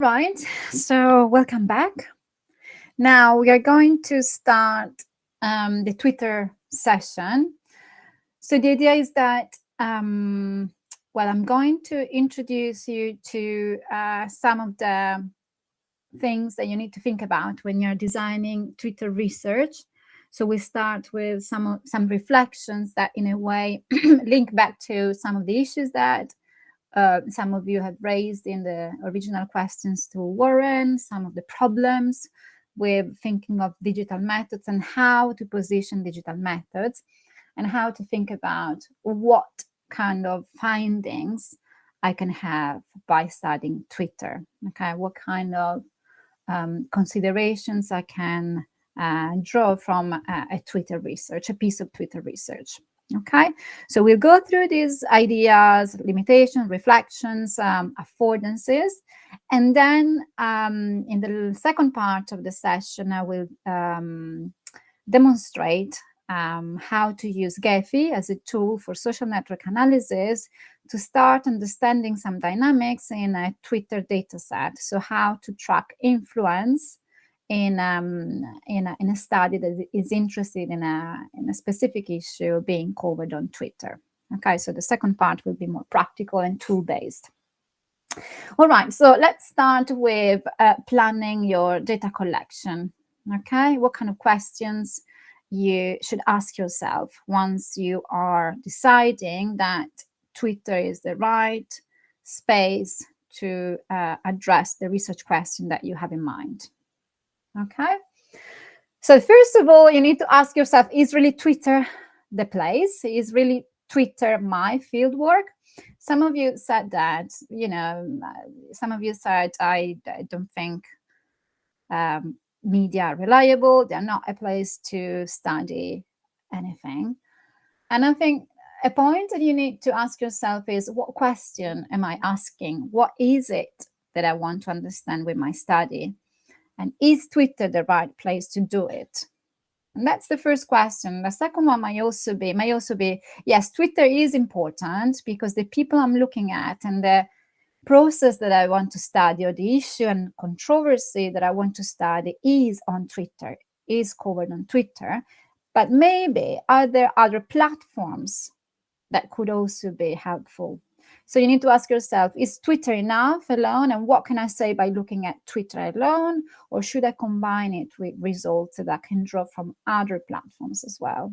Right, so welcome back. Now we are going to start the Twitter session. So the idea is that, I'm going to introduce you to some of the things that you need to think about when you're designing Twitter research. So we start with some reflections that in a way link back to some of the issues that some of you have raised in the original questions to Warren, some of the problems with thinking of digital methods and how to position digital methods, and how to think about what kind of findings I can have by studying Twitter. Okay, what kind of considerations I can draw from a Twitter research, a piece of Twitter research. Okay, so we'll go through these ideas, limitations, reflections, affordances, and then in the second part of the session, I will demonstrate how to use Gephi as a tool for social network analysis to start understanding some dynamics in a Twitter dataset. So how to track influence in a study that is interested in a specific issue being covered on Twitter. Okay, so the second part will be more practical and tool-based. All right, so let's start with planning your data collection. Okay, what kind of questions you should ask yourself once you are deciding that Twitter is the right space to address the research question that you have in mind. Okay, so first of all, you need to ask yourself, is really Twitter the place? Is really Twitter my field work? Some of you said that, some of you said, I don't think media are reliable. They're not a place to study anything. And I think a point that you need to ask yourself is, what question am I asking? What is it that I want to understand with my study? And is Twitter the right place to do it? And that's the first question. The second one may also be, yes, Twitter is important because the people I'm looking at and the process that I want to study, or the issue and controversy that I want to study, is on Twitter, is covered on Twitter. But maybe are there other platforms that could also be helpful? So you need to ask yourself, is Twitter enough alone? And what can I say by looking at Twitter alone? Or should I combine it with results that I can draw from other platforms as well?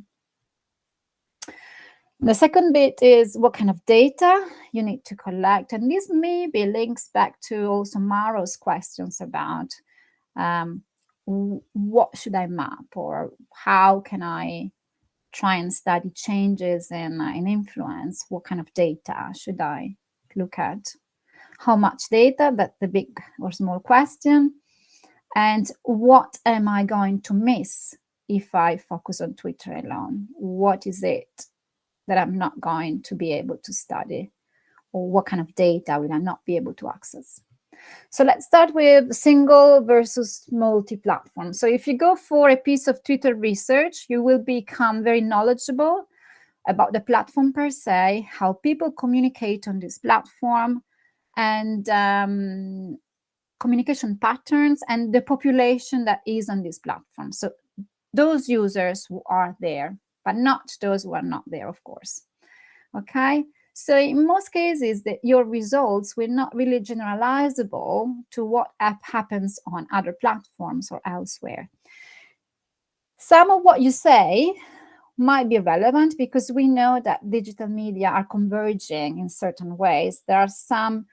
The second bit is what kind of data you need to collect. And this maybe links back to also Maro's questions about what should I map, or how can I try and study changes in influence? What kind of data should I look at? How much data? That's the big or small question. And what am I going to miss if I focus on Twitter alone? What is it that I'm not going to be able to study? Or what kind of data will I not be able to access? So let's start with single versus multi-platform. So if you go for a piece of Twitter research, you will become very knowledgeable about the platform per se, how people communicate on this platform, and communication patterns, and the population that is on this platform. So those users who are there, but not those who are not there, of course. Okay. So in most cases, your results will not really generalizable to what happens on other platforms or elsewhere. Some of what you say might be relevant because we know that digital media are converging in certain ways. There are some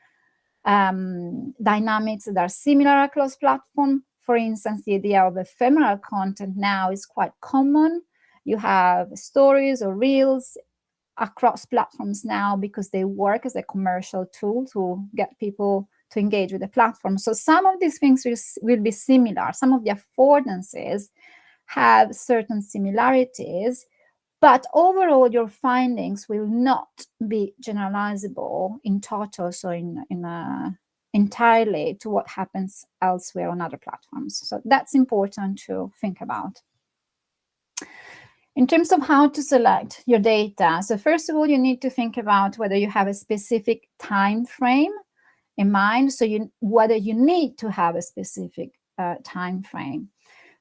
dynamics that are similar across platform. For instance, the idea of ephemeral content now is quite common. You have stories or reels across platforms now because they work as a commercial tool to get people to engage with the platform. So some of these things will be similar. Some of the affordances have certain similarities, but overall your findings will not be generalizable in total, so entirely to what happens elsewhere on other platforms. So that's important to think about. In terms of how to select your data, so first of all, you need to think about whether you have a specific time frame in mind, so whether you need to have a specific time frame.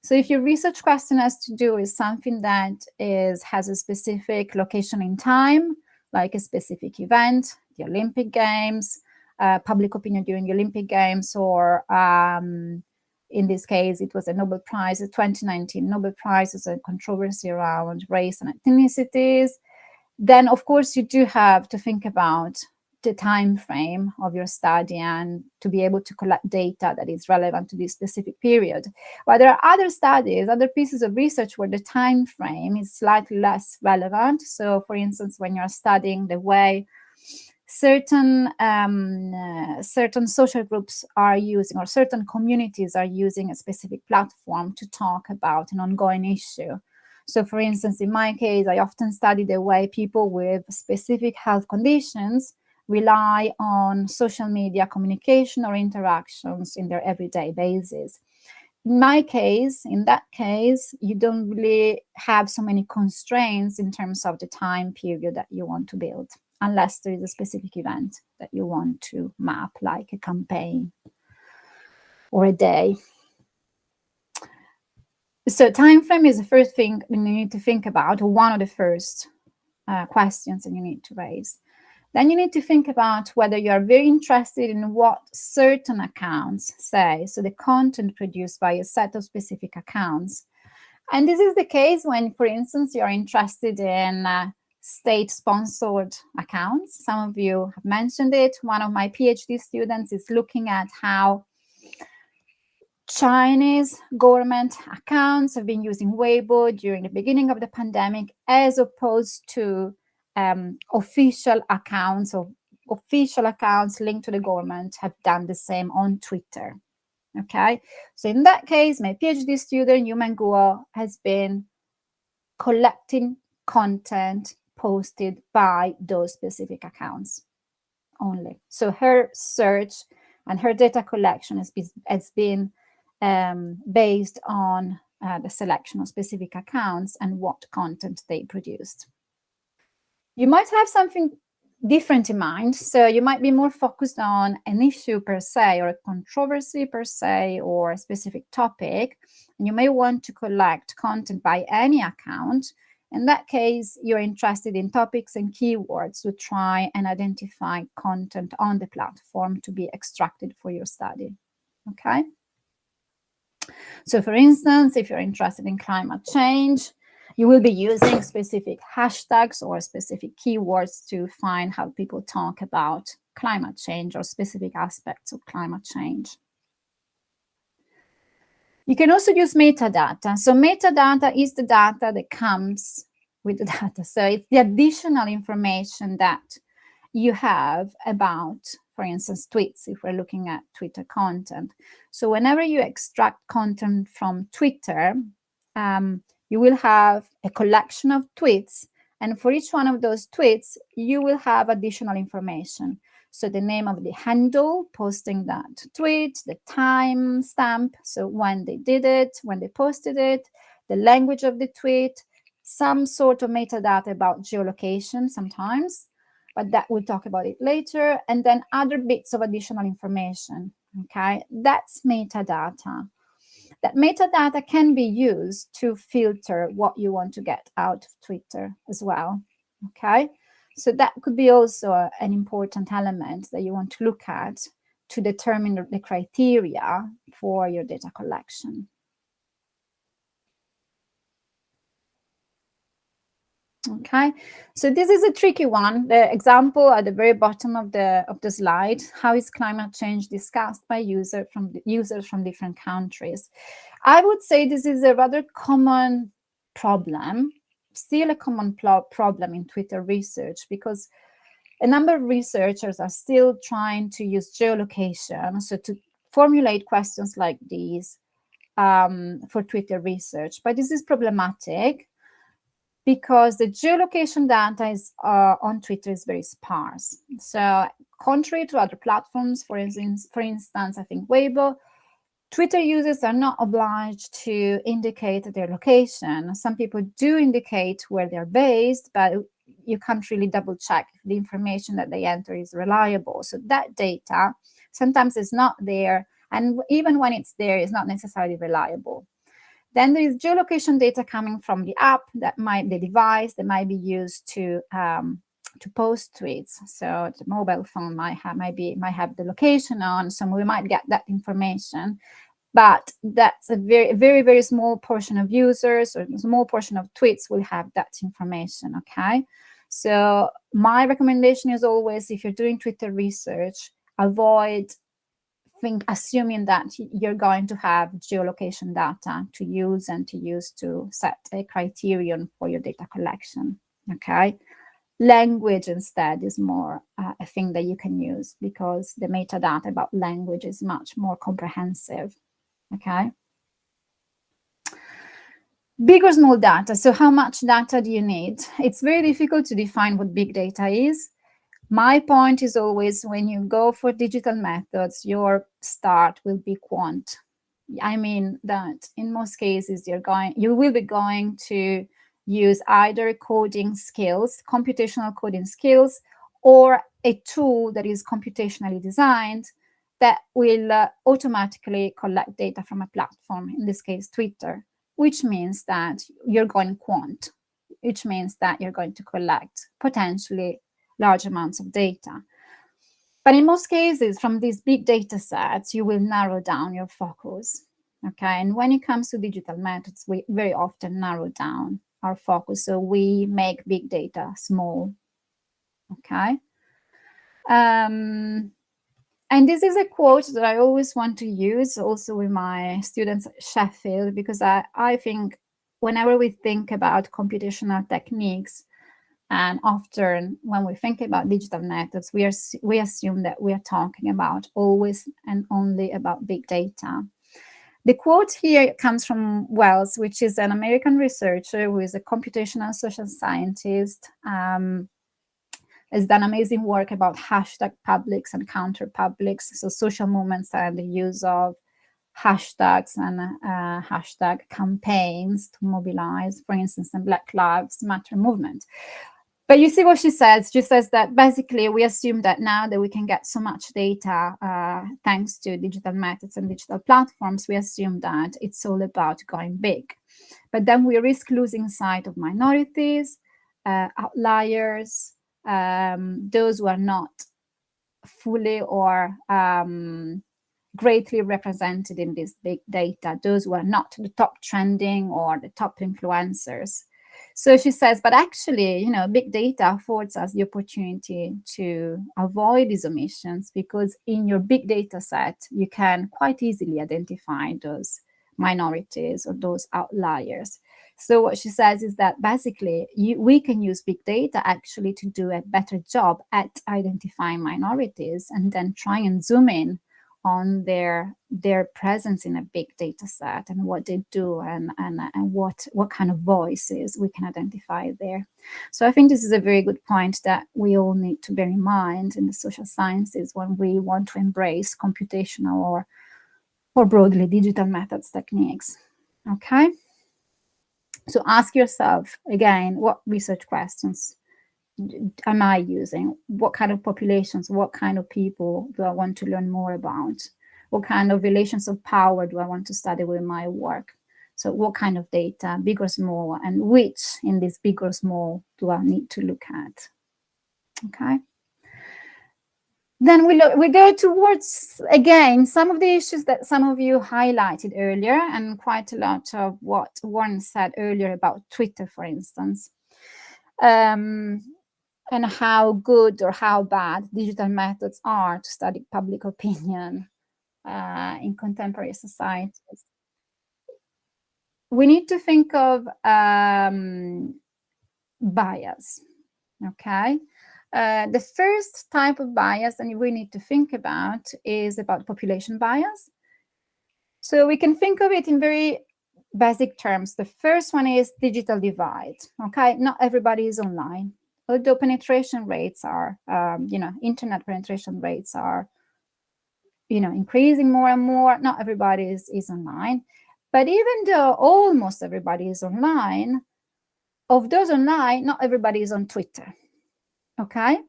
So if your research question has to do with something that has a specific location in time, like a specific event, the Olympic Games, public opinion during the Olympic Games, or in this case, it was a Nobel Prize, a 2019 Nobel Prize, is a controversy around race and ethnicities, then of course you do have to think about the time frame of your study and to be able to collect data that is relevant to this specific period. But there are other studies, other pieces of research where the time frame is slightly less relevant. So for instance, when you're studying the way certain social groups are using, or certain communities are using, a specific platform to talk about an ongoing issue. So for instance, in my case, I often study the way people with specific health conditions rely on social media communication or interactions in their everyday basis. In that case, you don't really have so many constraints in terms of the time period that you want to build, unless there is a specific event that you want to map, like a campaign or a day. So time frame is the first thing you need to think about, or one of the first questions that you need to raise. Then you need to think about whether you are very interested in what certain accounts say, so the content produced by a set of specific accounts. And this is the case when, for instance, you're interested in state-sponsored accounts. Some of you have mentioned it. One of my PhD students is looking at how Chinese government accounts have been using Weibo during the beginning of the pandemic, as opposed to official accounts linked to the government have done the same on Twitter. Okay, so in that case, my PhD student, Yuman Guo, has been collecting content posted by those specific accounts only. So her search and her data collection has been based on the selection of specific accounts and what content they produced. You might have something different in mind. So you might be more focused on an issue per se, or a controversy per se, or a specific topic. And you may want to collect content by any account. In that case, you're interested in topics and keywords to try and identify content on the platform to be extracted for your study. Okay. So for instance, if you're interested in climate change, you will be using specific hashtags or specific keywords to find how people talk about climate change or specific aspects of climate change. You can also use metadata. So metadata is the data that comes with the data. So it's the additional information that you have about, for instance, tweets, if we're looking at Twitter content. So whenever you extract content from Twitter, you will have a collection of tweets, and for each one of those tweets, you will have additional information. So the name of the handle posting that tweet, the time stamp, so when they did it, when they posted it, the language of the tweet, some sort of metadata about geolocation sometimes, but that we'll talk about it later, and then other bits of additional information. Okay, that's metadata. That metadata can be used to filter what you want to get out of Twitter as well. Okay, so that could be also an important element that you want to look at to determine the criteria for your data collection. Okay, so this is a tricky one. The example at the very bottom of the slide: how is climate change discussed by users from different countries? I would say this is a rather common problem, still a common problem in Twitter research, because a number of researchers are still trying to use geolocation, so to formulate questions like these for Twitter research. But this is problematic, because the geolocation data is on Twitter is very sparse. So contrary to other platforms, for instance, I think Weibo, Twitter users are not obliged to indicate their location. Some people do indicate where they're based, but you can't really double check if the information that they enter is reliable. So that data Sometimes it's not there, and even when it's there, it's not necessarily reliable. Then there is geolocation data coming from the app, the device that might be used to post tweets. So the mobile phone might have the location on, so we might get that information. But that's a very, very, very small portion of users, or a small portion of tweets will have that information, okay? So my recommendation is always, if you're doing Twitter research, avoid assuming that you're going to have geolocation data to use to set a criterion for your data collection, okay? Language instead is more a thing that you can use, because the metadata about language is much more comprehensive, okay? Big or small data. So how much data do you need? It's very difficult to define what big data is. My point is always, when you go for digital methods, your start will be quant. I mean that in most cases, you will be going to use either coding skills, computational coding skills, or a tool that is computationally designed that will automatically collect data from a platform, in this case, Twitter, which means that you're going quant, which means that you're going to collect potentially large amounts of data. But in most cases, from these big data sets, you will narrow down your focus, okay? And when it comes to digital methods, we very often narrow down our focus. So we make big data small, okay? And this is a quote that I always want to use also with my students at Sheffield, because I think whenever we think about computational techniques, and often when we think about digital methods, we assume that we are talking about always and only about big data. The quote here comes from Wells, which is an American researcher who is a computational social scientist, has done amazing work about hashtag publics and counter publics, so social movements and the use of hashtags and hashtag campaigns to mobilize, for instance, the Black Lives Matter movement. But you see what she says? She says that basically we assume that now that we can get so much data thanks to digital methods and digital platforms, we assume that it's all about going big. But then we risk losing sight of minorities, outliers, those who are not fully or greatly represented in this big data, those who are not the top trending or the top influencers. So she says, but actually, big data affords us the opportunity to avoid these omissions, because in your big data set, you can quite easily identify those minorities or those outliers. So what she says is that basically we can use big data actually to do a better job at identifying minorities, and then try and zoom in on their presence in a big data set and what they do and what kind of voices we can identify there. So I think this is a very good point that we all need to bear in mind in the social sciences when we want to embrace computational or broadly digital methods techniques. Okay? So ask yourself again, what research questions am I using? What kind of populations, what kind of people do I want to learn more about? What kind of relations of power do I want to study with my work? So what kind of data, big or small, and which in this big or small do I need to look at? Okay. Then we go towards, again, some of the issues that some of you highlighted earlier, and quite a lot of what Warren said earlier about Twitter, for instance. And how good or how bad digital methods are to study public opinion in contemporary societies. We need to think of bias, okay? The first type of bias that we need to think about is about population bias. So we can think of it in very basic terms. The first one is digital divide, okay? Not everybody is online. Although penetration rates are, internet penetration rates are, increasing more and more, not everybody is online. But even though almost everybody is online, of those online, not everybody is on Twitter, okay?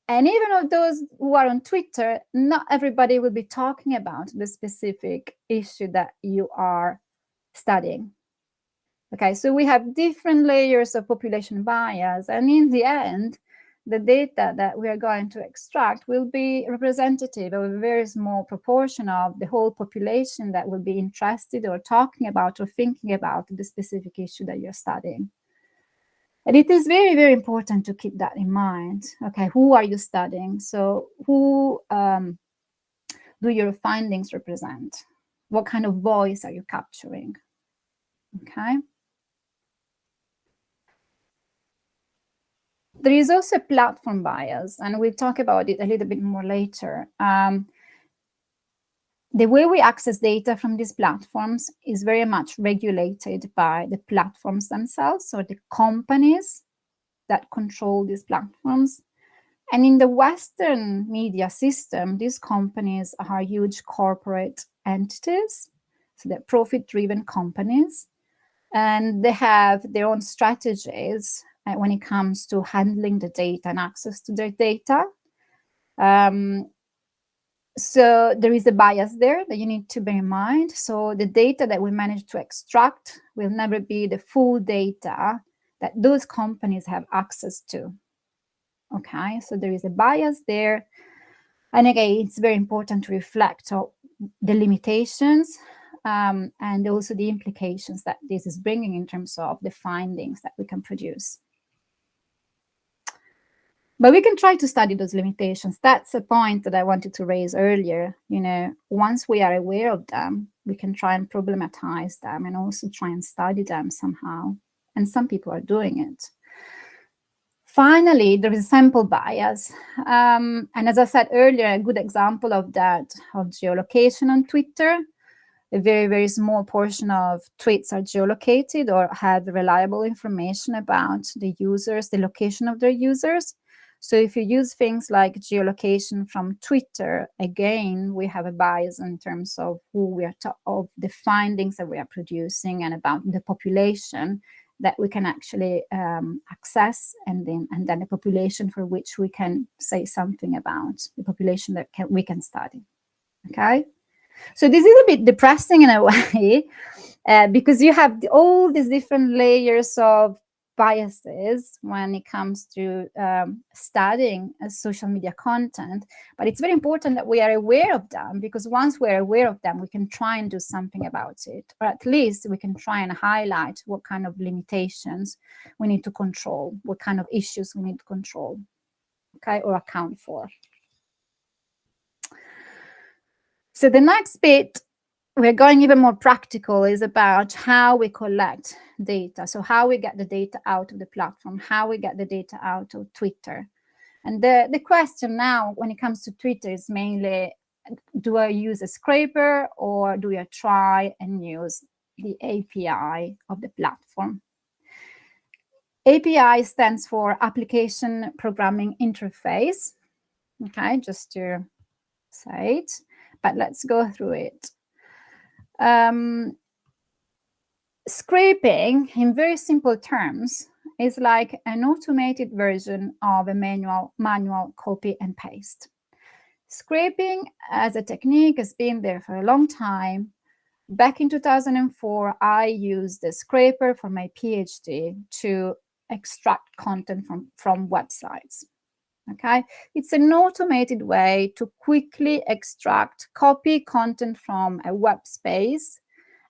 And even of those who are on Twitter, not everybody will be talking about the specific issue that you are studying. Okay, so we have different layers of population bias, and in the end, the data that we are going to extract will be representative of a very small proportion of the whole population that will be interested or talking about or thinking about the specific issue that you're studying. And it is very, very important to keep that in mind. Okay, who are you studying? So who do your findings represent? What kind of voice are you capturing? Okay. There is also platform bias, and we'll talk about it a little bit more later. The way we access data from these platforms is very much regulated by the platforms themselves, or the companies that control these platforms. And in the Western media system, these companies are huge corporate entities, so they're profit-driven companies, and they have their own strategies when it comes to handling the data and access to their data. So there is a bias there that you need to bear in mind. So the data that we manage to extract will never be the full data that those companies have access to. Okay, so there is a bias there. And again, it's very important to reflect on the limitations and also the implications that this is bringing in terms of the findings that we can produce. But we can try to study those limitations. That's a point that I wanted to raise earlier. You know, once we are aware of them, we can try and problematize them and also try and study them somehow. And some people are doing it. Finally, there is sample bias. And as I said earlier, a good example of that, of geolocation on Twitter. A very, very small portion of tweets are geolocated or have reliable information about the users, the location of their users. So if you use things like geolocation from Twitter, again, we have a bias in terms of who we are of the findings that we are producing and about the population that we can actually access, and then the population for which we can say something about, the population that we can study. Okay, so this is a bit depressing in a way because you have all these different layers of biases when it comes to studying social media content, but it's very important that we are aware of them, because once we're aware of them, we can try and do something about it, or at least we can try and highlight what kind of limitations we need to control, what kind of issues we need to control, okay, or account for. So the next bit, we're going even more practical, is about how we collect data. So how we get the data out of the platform, how we get the data out of Twitter. And the question now when it comes to Twitter is mainly, do I use a scraper or do I try and use the API of the platform? API stands for Application Programming Interface. Okay, just to say it, but let's go through it. Scraping, in very simple terms, is like an automated version of a manual copy and paste. Scraping as a technique has been there for a long time. Back in 2004, I used the scraper for my PhD to extract content from websites. Okay, it's an automated way to quickly extract, copy content from a web space,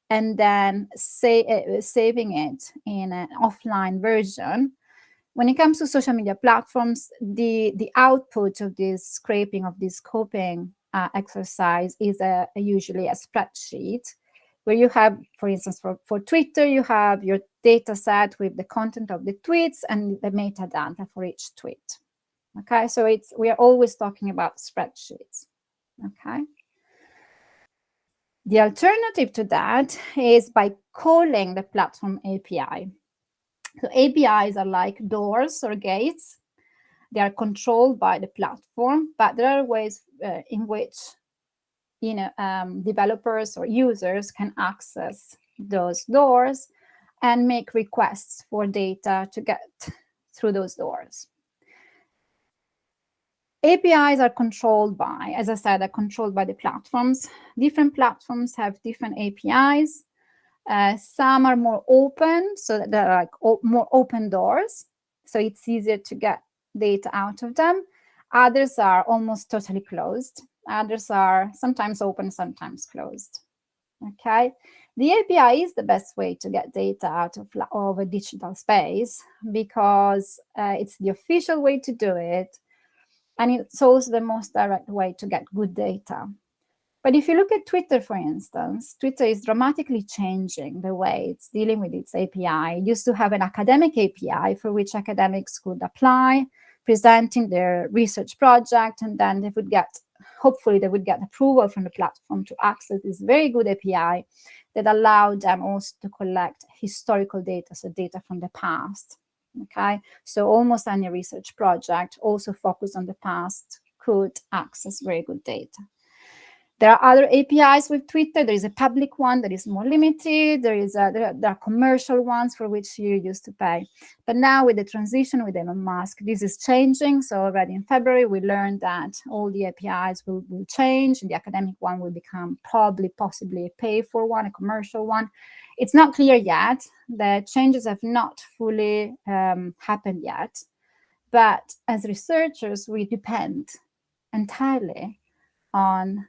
and then saving it in an offline version. When it comes to social media platforms, the output of this scraping, of this copying exercise is usually a spreadsheet, where you have, for instance, for Twitter, you have your data set with the content of the tweets and the metadata for each tweet. Okay, so we are always talking about spreadsheets. Okay. The alternative to that is by calling the platform API. So APIs are like doors or gates. They are controlled by the platform, but there are ways in which developers or users can access those doors and make requests for data to get through those doors. APIs are controlled by, as I said, are controlled by the platforms. Different platforms have different APIs. Some are more open, so that they're like more open doors, so it's easier to get data out of them. Others are almost totally closed. Others are sometimes open, sometimes closed. Okay, the API is the best way to get data out of a digital space because it's the official way to do it, and it's also the most direct way to get good data. But if you look at Twitter, for instance, Twitter is dramatically changing the way it's dealing with its API. It used to have an academic API for which academics could apply, presenting their research project, and then they would get, hopefully they would get approval from the platform to access this very good API that allowed them also to collect historical data, so data from the past. Okay, so almost any research project also focused on the past could access very good data. There are other APIs with Twitter. There is a public one that is more limited. There are commercial ones for which you used to pay. But now with the transition with Elon Musk, this is changing. So already in February, we learned that all the APIs will change. The academic one will become probably, possibly a pay-for one, a commercial one. It's not clear yet. The changes have not fully happened yet. But as researchers, we depend entirely on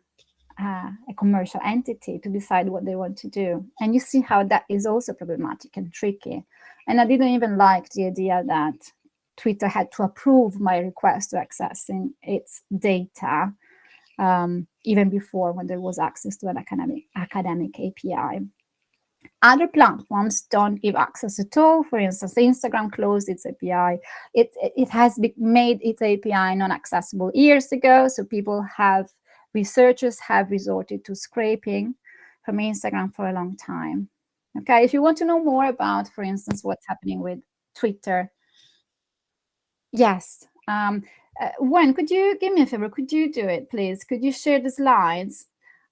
a commercial entity to decide what they want to do. And you see how that is also problematic and tricky. And I didn't even like the idea that Twitter had to approve my request to accessing its data, even before, when there was access to an academic API. Other platforms don't give access at all. For instance, Instagram closed its API. It has made its API non-accessible years ago, so researchers have resorted to scraping from Instagram for a long time. Okay, if you want to know more about, for instance, what's happening with Twitter, yes. Wen, could you give me a favor? Could you do it, please? Could you share the slides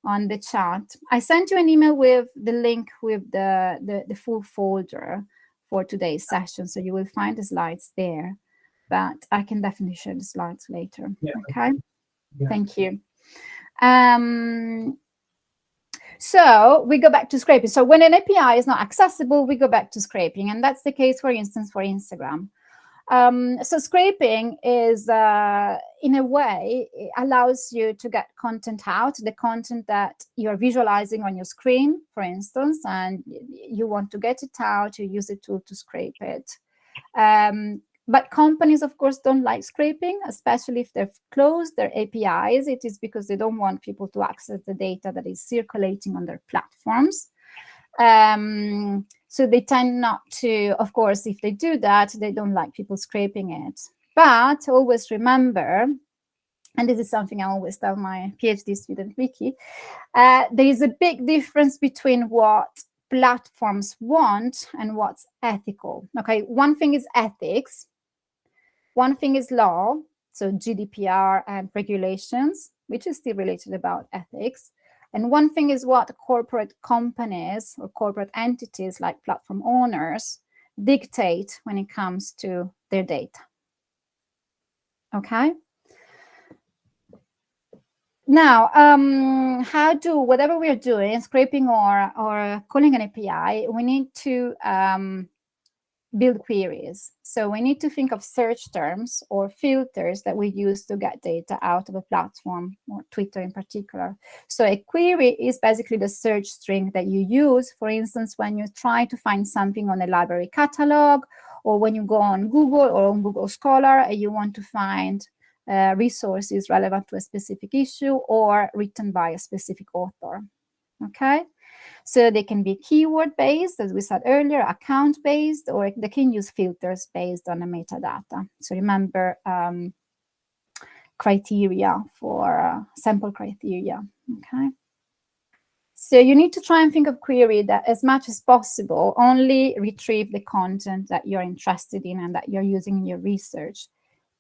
on the chat? I sent you an email with the link with the full folder for today's session, so you will find the slides there. But I can definitely share the slides later. Yeah. Okay. Yeah. Thank you. So we go back to scraping. So when an API is not accessible, we go back to scraping. And that's the case, for instance, for Instagram. So scraping is, in a way, it allows you to get content out, the content that you're visualizing on your screen, for instance, and you want to get it out, you use a tool to scrape it. But companies, of course, don't like scraping, especially if they've closed their APIs. It is because they don't want people to access the data that is circulating on their platforms. So they tend not to, of course, if they do that, they don't like people scraping it. But always remember, and this is something I always tell my PhD student, Vicky, there is a big difference between what platforms want and what's ethical. Okay, one thing is ethics. One thing is law, so GDPR and regulations, which is still related about ethics. And one thing is what corporate companies or corporate entities like platform owners dictate when it comes to their data. Okay? Now, whatever we're doing, scraping or calling an API, we need to build queries. So we need to think of search terms or filters that we use to get data out of a platform, or Twitter in particular. So a query is basically the search string that you use, for instance, when you try to find something on a library catalog, or when you go on Google or on Google Scholar and you want to find resources relevant to a specific issue or written by a specific author. Okay? So they can be keyword-based, as we said earlier, account-based, or they can use filters based on the metadata. So remember criteria for sample criteria, okay? So you need to try and think of query that, as much as possible, only retrieve the content that you're interested in and that you're using in your research.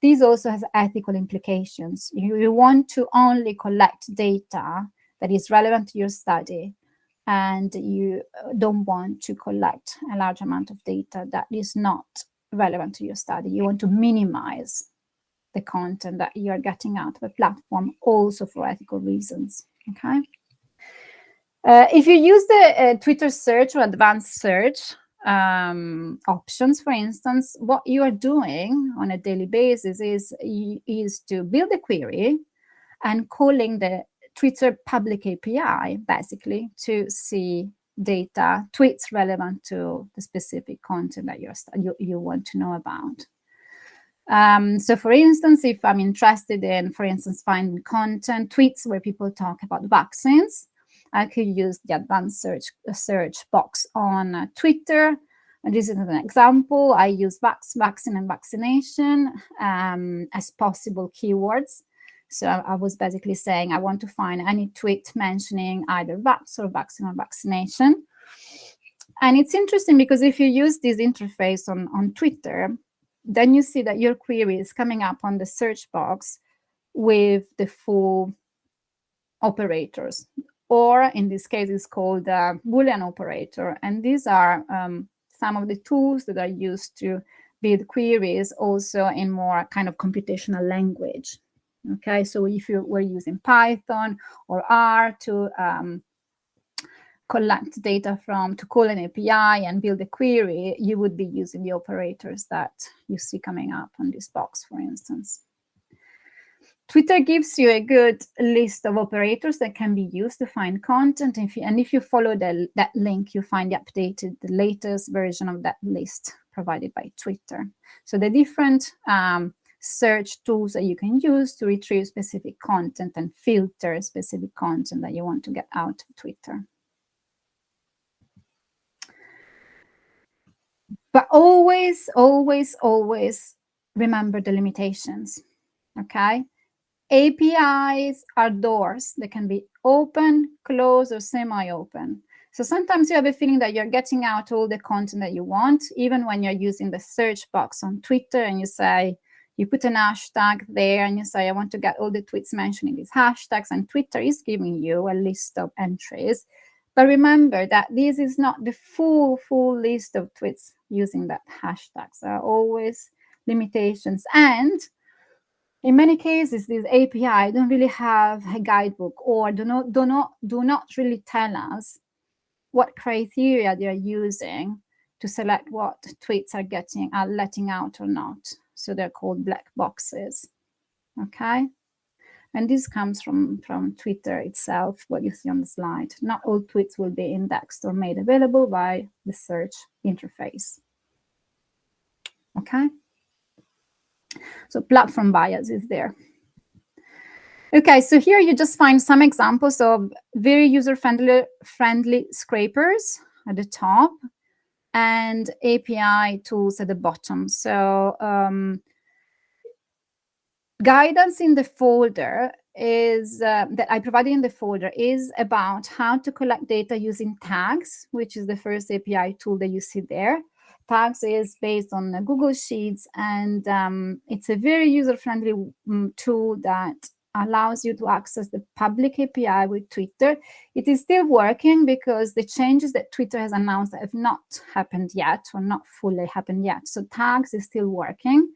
This also has ethical implications. You want to only collect data that is relevant to your study, and you don't want to collect a large amount of data that is not relevant to your study. You want to minimize the content that you're getting out of a platform, also for ethical reasons. Okay. If you use the Twitter search or advanced search options, for instance, what you are doing on a daily basis is to build a query and calling the Twitter public API, basically, to see data, tweets relevant to the specific content that you want to know about. So for instance, if I'm interested in, for instance, finding content, tweets where people talk about vaccines, I could use the advanced search box on Twitter. And this is an example. I use vaccine and vaccination as possible keywords. So I was basically saying I want to find any tweet mentioning either vax or vaccine or vaccination. And it's interesting because if you use this interface on Twitter, then you see that your query is coming up on the search box with the full operators, or in this case, it's called a Boolean operator. And these are some of the tools that are used to build queries also in more kind of computational language. Okay, so if you were using Python or R to collect data to call an API and build a query, you would be using the operators that you see coming up on this box, for instance. Twitter gives you a good list of operators that can be used to find content. If you follow that link, you find the latest version of that list provided by Twitter. So the different search tools that you can use to retrieve specific content and filter specific content that you want to get out of Twitter. But always, always, always remember the limitations, okay? APIs are doors. They can be open, closed, or semi-open. So sometimes you have a feeling that you're getting out all the content that you want, even when you're using the search box on Twitter and you put an hashtag there and you say, I want to get all the tweets mentioning these hashtags, and Twitter is giving you a list of entries. But remember that this is not the full list of tweets using that hashtags. There are always limitations. And in many cases, these API don't really have a guidebook, or do not really tell us what criteria they are using to select what tweets are letting out or not. So they're called black boxes. Okay. And this comes from Twitter itself, what you see on the slide. Not all tweets will be indexed or made available by the search interface. Okay. So platform bias is there. Okay, so here you just find some examples of very user-friendly scrapers at the top and API tools at the bottom. So guidance in the folder is that I provided in the folder is about how to collect data using tags, which is the first API tool that you see there. Tags is based on Google Sheets, and it's a very user-friendly tool that allows you to access the public API with Twitter. It is still working because the changes that Twitter has announced have not happened yet, or not fully happened yet. So tags is still working.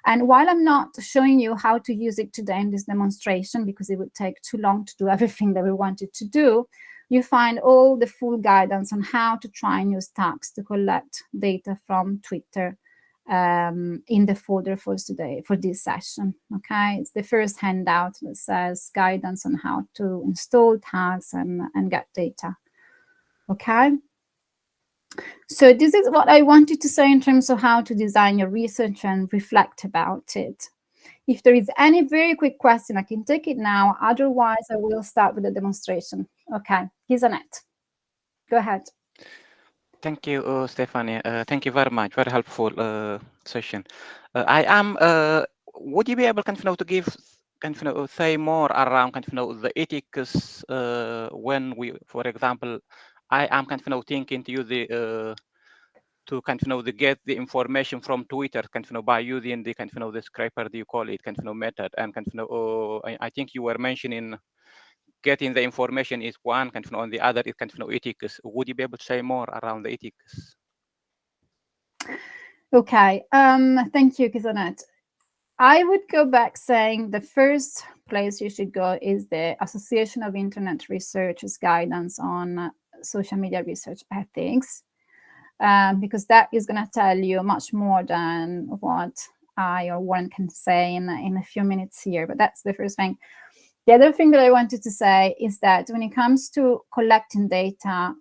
And while I'm not showing you how to use it today in this demonstration, because it would take too long to do everything that we wanted to do, you find all the full guidance on how to try and use tags to collect data from Twitter in the folder for today, for this session. Okay, it's the first handout that says guidance on how to install tags and get data. Okay. So this is what I wanted to say in terms of how to design your research and reflect about it. If there is any very quick question, I can take it now. Otherwise, I will start with the demonstration. Okay, here's Annette. Go ahead. Thank you, Stefania. Thank you very much. Very helpful session. Would you be able to give say more around the ethics when we, for example, I am thinking to use the to get the information from Twitter by using the the scraper, do you call it method, and I think you were mentioning getting the information is one on the other is ethics. Would you be able to say more around the ethics? Okay, thank you, Kizanet. I would go back saying the first place you should go is the Association of Internet Researchers Guidance on Social Media Research Ethics, because that is going to tell you much more than what I or Warren can say in a few minutes here. But that's the first thing. The other thing that I wanted to say is that when it comes to collecting data,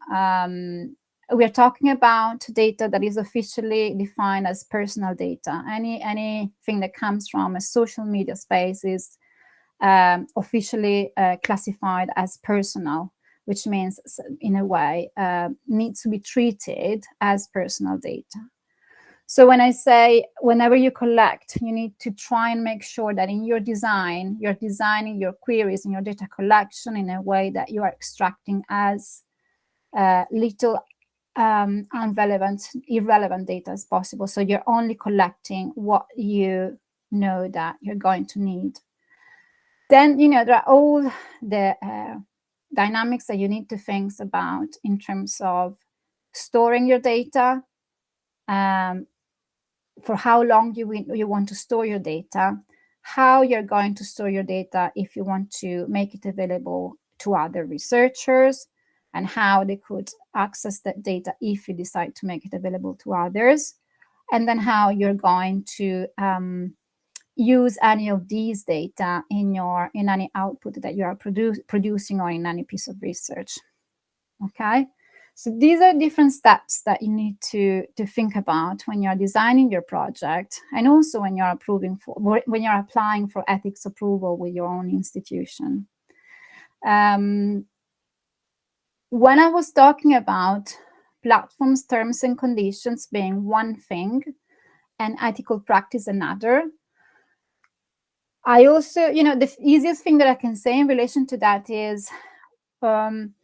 we are talking about data that is officially defined as personal data. Anything that comes from a social media space is officially classified as personal, which means, in a way, needs to be treated as personal data. So when I say whenever you collect, you need to try and make sure that in your design, you're designing your queries and your data collection in a way that you are extracting as little irrelevant data as possible. So you're only collecting what you know that you're going to need. Then, there are all the dynamics that you need to think about in terms of storing your data, for how long you want to store your data, how you're going to store your data if you want to make it available to other researchers, and how they could access that data if you decide to make it available to others, and then how you're going to use any of these data in any output that you are producing or in any piece of research. Okay, so these are different steps that you need to think about when you're designing your project, and also when you're applying for ethics approval with your own institution. When I was talking about platforms, terms and conditions being one thing and ethical practice another, I also, the easiest thing that I can say in relation to that is, in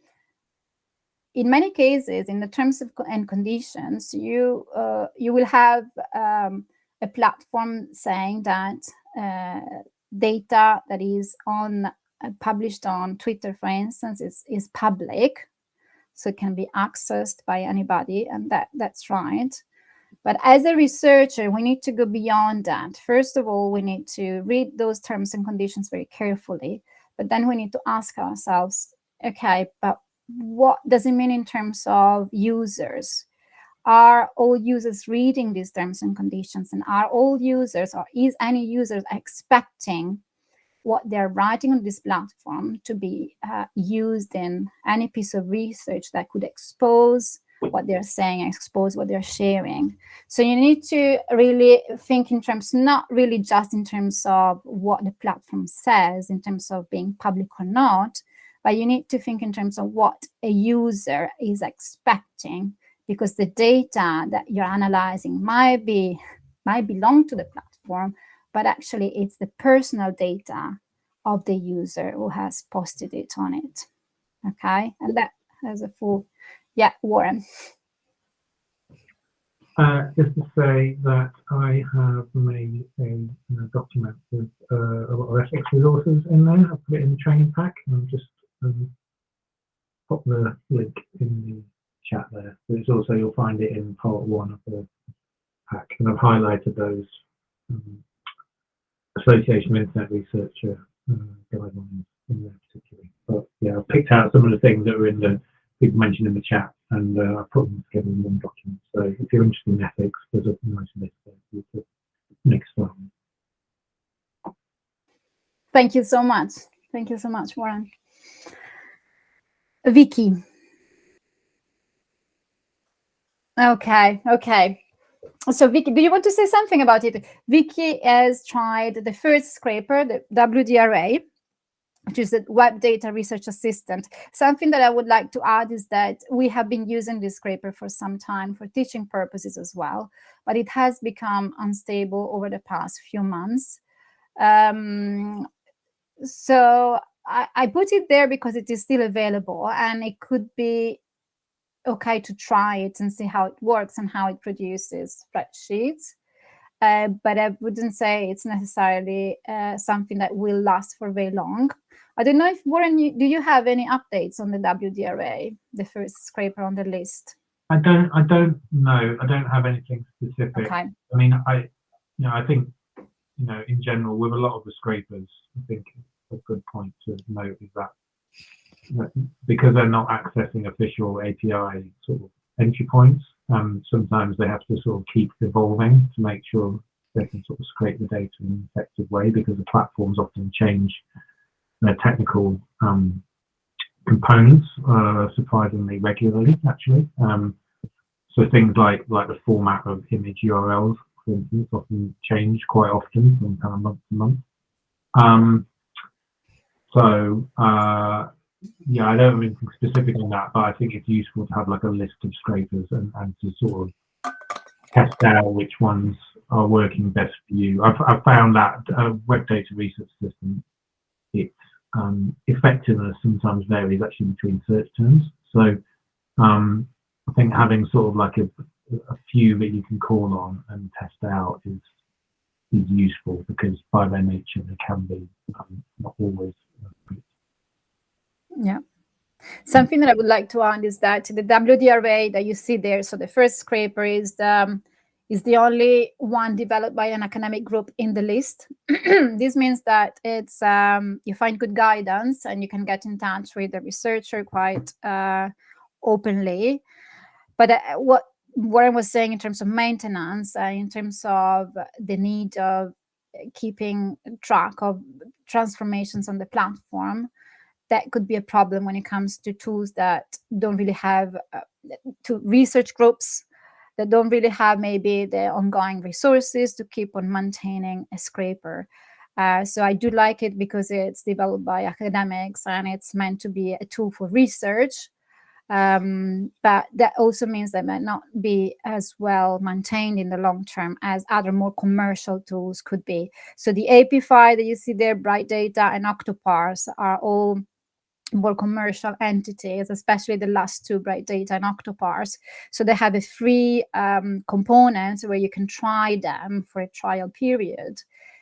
many cases, in the terms and conditions, you will have a platform saying that data that is published on Twitter, for instance, is public, so it can be accessed by anybody, and that's right. But as a researcher, we need to go beyond that. First of all, we need to read those terms and conditions very carefully, but then we need to ask ourselves, okay, but what does it mean in terms of users? Are all users reading these terms and conditions? And are all users, or is any user expecting what they're writing on this platform to be used in any piece of research that could expose what they're saying, expose what they're sharing? So you need to really think in terms, not really just in terms of what the platform says, in terms of being public or not, but you need to think in terms of what a user is expecting, because the data that you're analyzing might belong to the platform, but actually it's the personal data of the user who has posted it on it. Okay, and that has a full, yeah, Warren. Just to say that I have made a document with a lot of ethics resources in there. I've put it in the training pack, and I'll just pop the link in the chat there. But it's also, you'll find it in part 1 of the pack, and I've highlighted those Association of Internet Researcher guidelines in there particularly. But yeah, I've picked out some of the things that were in the people mentioned in the chat, and I put them together in one document. So if you're interested in ethics, there's a nice list there for you to next one. Thank you so much. Thank you so much, Warren. Vicky. Okay. So Vicky, do you want to say something about it? Vicky has tried the first scraper, the WDRA, which is the Web Data Research Assistant. Something that I would like to add is that we have been using this scraper for some time for teaching purposes as well, but it has become unstable over the past few months. So I put it there because it is still available, and it could be okay to try it and see how it works and how it produces spreadsheets. But I wouldn't say it's necessarily something that will last for very long. I don't know if, Warren, do you have any updates on the WDRA, the first scraper on the list? I don't know. I don't have anything specific. Okay. I mean, I think you know, in general, with a lot of the scrapers, I think a good point to note is that because they're not accessing official API sort of entry points, sometimes they have to sort of keep evolving to make sure they can sort of scrape the data in an effective way, because the platforms often change their technical components surprisingly regularly, actually. So things like the format of image URLs, for instance, often change quite often from kind of month to month. Yeah, I don't have anything specific on that, but I think it's useful to have like a list of scrapers and to sort of test out which ones are working best for you. I've found that web data research system, its effectiveness sometimes varies actually between search terms. So I think having sort of like a few that you can call on and test out is useful, because by their nature they can be not always. Yeah. Something that I would like to add is that the WDRA that you see there, so the first scraper is the only one developed by an academic group in the list. This means that it's you find good guidance and you can get in touch with the researcher quite openly. But what I was saying in terms of maintenance, in terms of the need of keeping track of transformations on the platform, that could be a problem when it comes to tools that don't really have to research groups that don't really have maybe the ongoing resources to keep on maintaining a scraper. So I do like it because it's developed by academics and it's meant to be a tool for research. But that also means that it might not be as well maintained in the long term as other more commercial tools could be. So the API that you see there, Bright Data and Octoparse, are all more commercial entities, especially the last two, Bright Data and Octoparse. So they have a free component where you can try them for a trial period.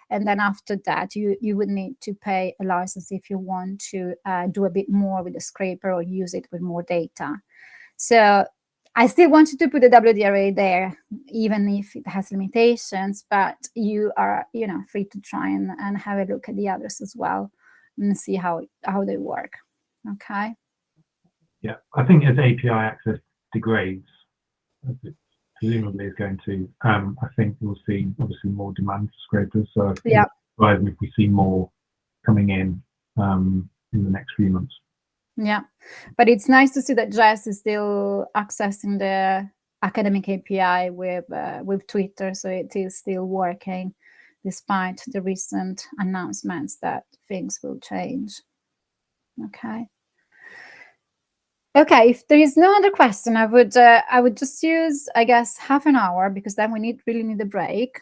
And then after that, you would need to pay a license if you want to do a bit more with the scraper or use it with more data. So I still wanted to put the WDRA there, even if it has limitations, but you are, free to try and have a look at the others as well and see how they work. Okay. Yeah, I think as API access degrades, as it presumably is going to, I think we'll see obviously more demand for scrapers. So yeah, if we see more coming in the next few months. Yeah, but it's nice to see that Jess is still accessing the academic API with Twitter, so it is still working despite the recent announcements that things will change. Okay. Okay, if there is no other question, I would just use, I guess, half an hour, because then we really need a break.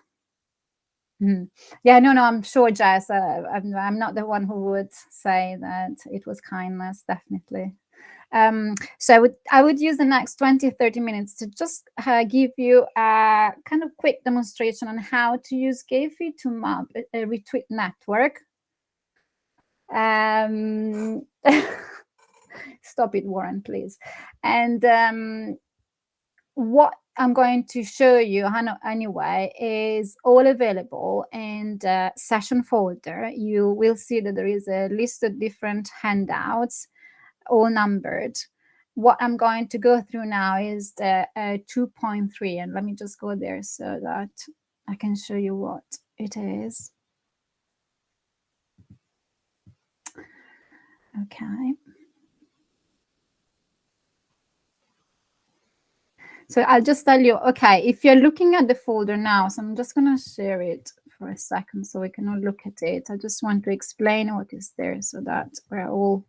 Yeah, no, I'm sure, Jess. I'm not the one who would say that it was kindness, definitely. So I would use the next 20-30 minutes to just give you a kind of quick demonstration on how to use Gephi to map a retweet network. Stop it, Warren, please. And what I'm going to show you anyway is all available in the session folder. You will see that there is a list of different handouts, all numbered. What I'm going to go through now is the 2.3, and let me just go there so that I can show you what it is. Okay. So I'll just tell you, okay, if you're looking at the folder now, so I'm just going to share it for a second so we can all look at it. I just want to explain what is there so that we're all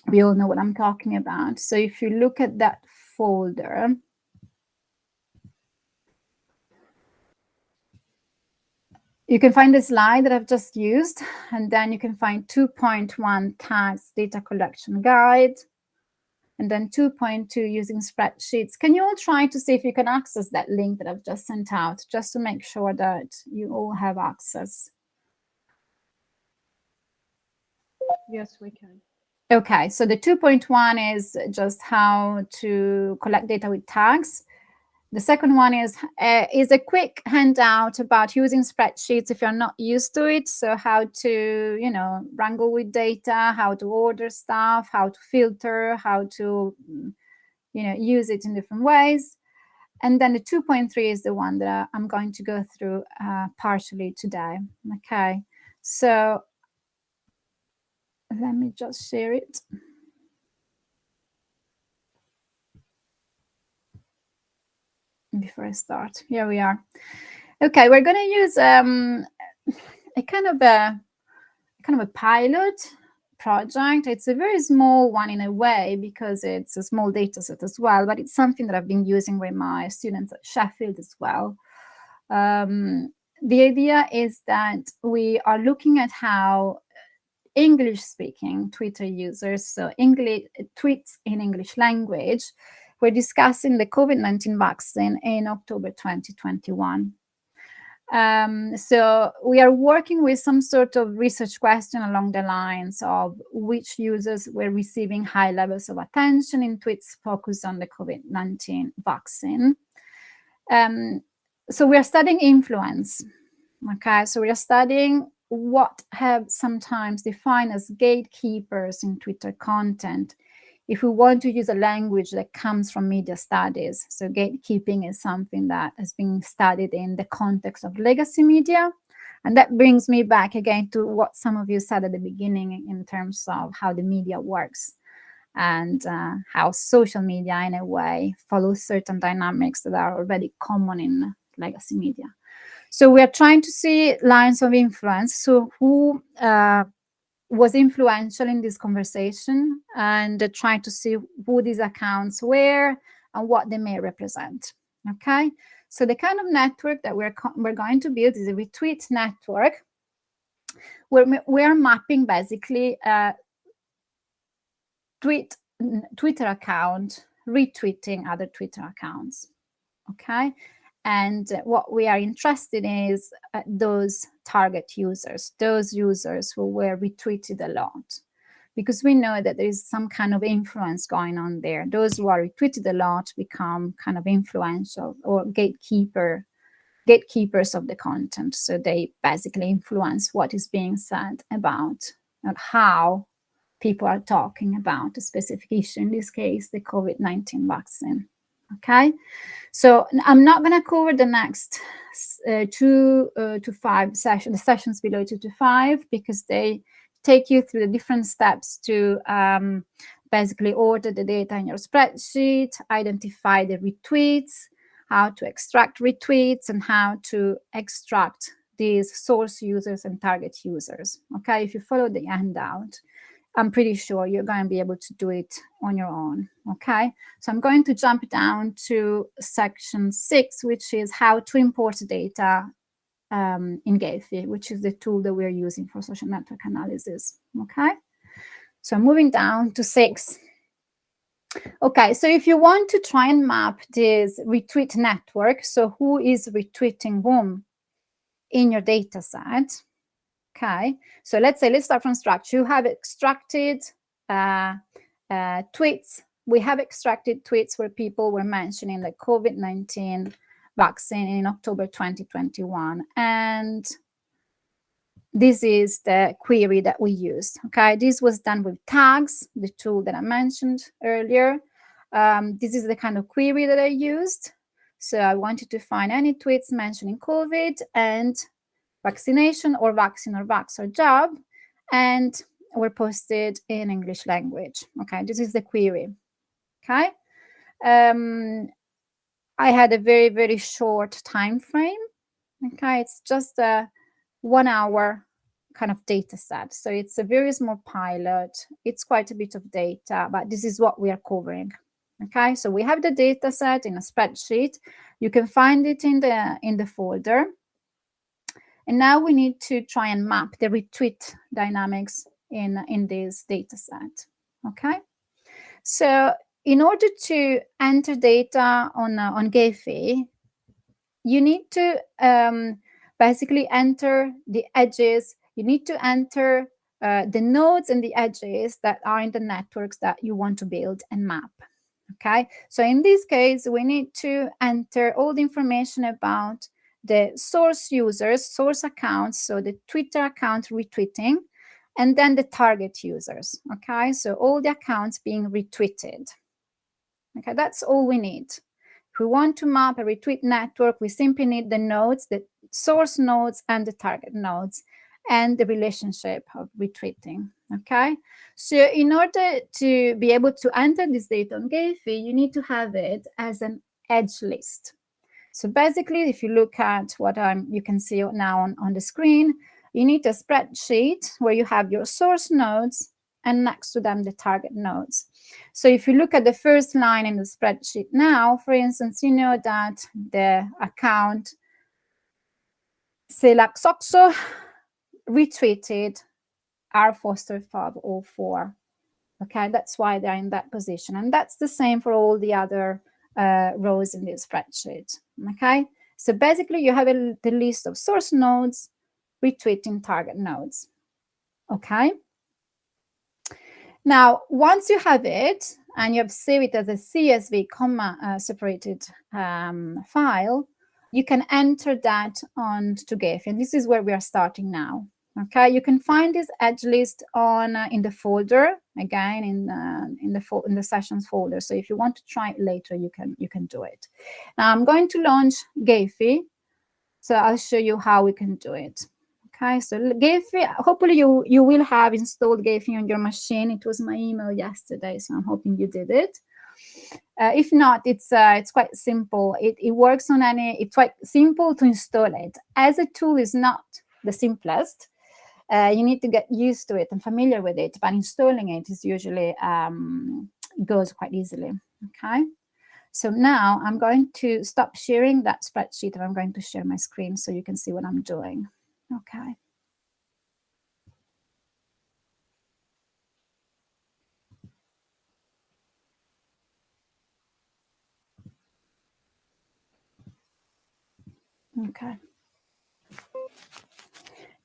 we all know what I'm talking about. So if you look at that folder, you can find the slide that I've just used, and then you can find 2.1 tags data collection guide, and then 2.2 using spreadsheets. Can you all try to see if you can access that link that I've just sent out, just to make sure that you all have access? Yes, we can. Okay, so the 2.1 is just how to collect data with tags. The second one is a quick handout about using spreadsheets if you're not used to it. So how to, wrangle with data, how to order stuff, how to filter, how to, use it in different ways. And then the 2.3 is the one that I'm going to go through partially today. Okay, so let me just share it. Before I start, here we are. Okay, we're going to use a kind of a pilot project. It's a very small one in a way because it's a small data set as well, but it's something that I've been using with my students at Sheffield as well. The idea is that we are looking at how English-speaking Twitter users, so tweets in English language, were discussing the COVID-19 vaccine in October 2021. So we are working with some sort of research question along the lines of which users were receiving high levels of attention in tweets focused on the COVID-19 vaccine. So we are studying influence. Okay, so we are studying what have sometimes defined as gatekeepers in Twitter content, if we want to use a language that comes from media studies. So gatekeeping is something that has been studied in the context of legacy media. And that brings me back again to what some of you said at the beginning in terms of how the media works and how social media, in a way, follows certain dynamics that are already common in legacy media. So we are trying to see lines of influence. So who was influential in this conversation, and trying to see who these accounts were and what they may represent. Okay, so the kind of network that we're going to build is a retweet network where we're mapping basically Twitter account retweeting other Twitter accounts. Okay, and what we are interested in is those target users, those users who were retweeted a lot, because we know that there is some kind of influence going on there. Those who are retweeted a lot become kind of influential or gatekeepers of the content. So they basically influence what is being said about and how people are talking about a specific issue, in this case, the COVID-19 vaccine. Okay, so I'm not going to cover the next 2 to 5 sessions, the sessions below 2 to 5, because they take you through the different steps to basically order the data in your spreadsheet, identify the retweets, how to extract retweets, and how to extract these source users and target users. Okay, if you follow the handout, I'm pretty sure you're going to be able to do it on your own. Okay, so I'm going to jump down to section 6, which is how to import data in Gephi, which is the tool that we're using for social network analysis. Okay, so I'm moving down to 6. Okay, so if you want to try and map this retweet network, so who is retweeting whom in your data set. Okay, so let's start from scratch. You have extracted tweets. We have extracted tweets where people were mentioning the COVID-19 vaccine in October 2021. And this is the query that we used. Okay, this was done with tags, the tool that I mentioned earlier. This is the kind of query that I used. So I wanted to find any tweets mentioning COVID and vaccination or vaccine or vax or jab, and were posted in English language. Okay, this is the query. Okay, I had a very, very short time frame. Okay, it's just a 1 hour kind of data set. So it's a very small pilot. It's quite a bit of data, but this is what we are covering. Okay, so we have the data set in a spreadsheet. You can find it in the folder. And now we need to try and map the retweet dynamics in this data set. Okay, so in order to enter data on Gephi, you need to basically enter the edges. You need to enter the nodes and the edges that are in the networks that you want to build and map. Okay, so in this case, we need to enter all the information about the source users, source accounts, so the Twitter account retweeting, and then the target users. Okay, so all the accounts being retweeted. Okay, that's all we need. If we want to map a retweet network, we simply need the nodes, the source nodes and the target nodes, and the relationship of retweeting. Okay, so in order to be able to enter this data on Gephi, you need to have it as an edge list. So basically, if you look at what you can see now on the screen, you need a spreadsheet where you have your source nodes and next to them the target nodes. So if you look at the first line in the spreadsheet now, for instance, you know that the account Selaxoxo retweeted R Foster 504. Okay, that's why they're in that position. And that's the same for all the other rows in this spreadsheet. Okay, so basically you have the list of source nodes retweeting target nodes. Okay, now once you have it and you have saved it as a CSV comma separated file, you can enter that onto Gephi, and this is where we are starting now. Okay, you can find this edge list on in the folder again in the sessions folder. So if you want to try it later, you can do it. Now I'm going to launch Gephi, so I'll show you how we can do it. Okay, so Gephi, hopefully you will have installed Gephi on your machine. It was my email yesterday, so I'm hoping you did it. If not, it's quite simple. It works on any. It's quite simple to install it. As a tool is not the simplest. You need to get used to it and familiar with it, but installing it is usually goes quite easily. Okay, so now I'm going to stop sharing that spreadsheet and I'm going to share my screen so you can see what I'm doing. Okay. Okay.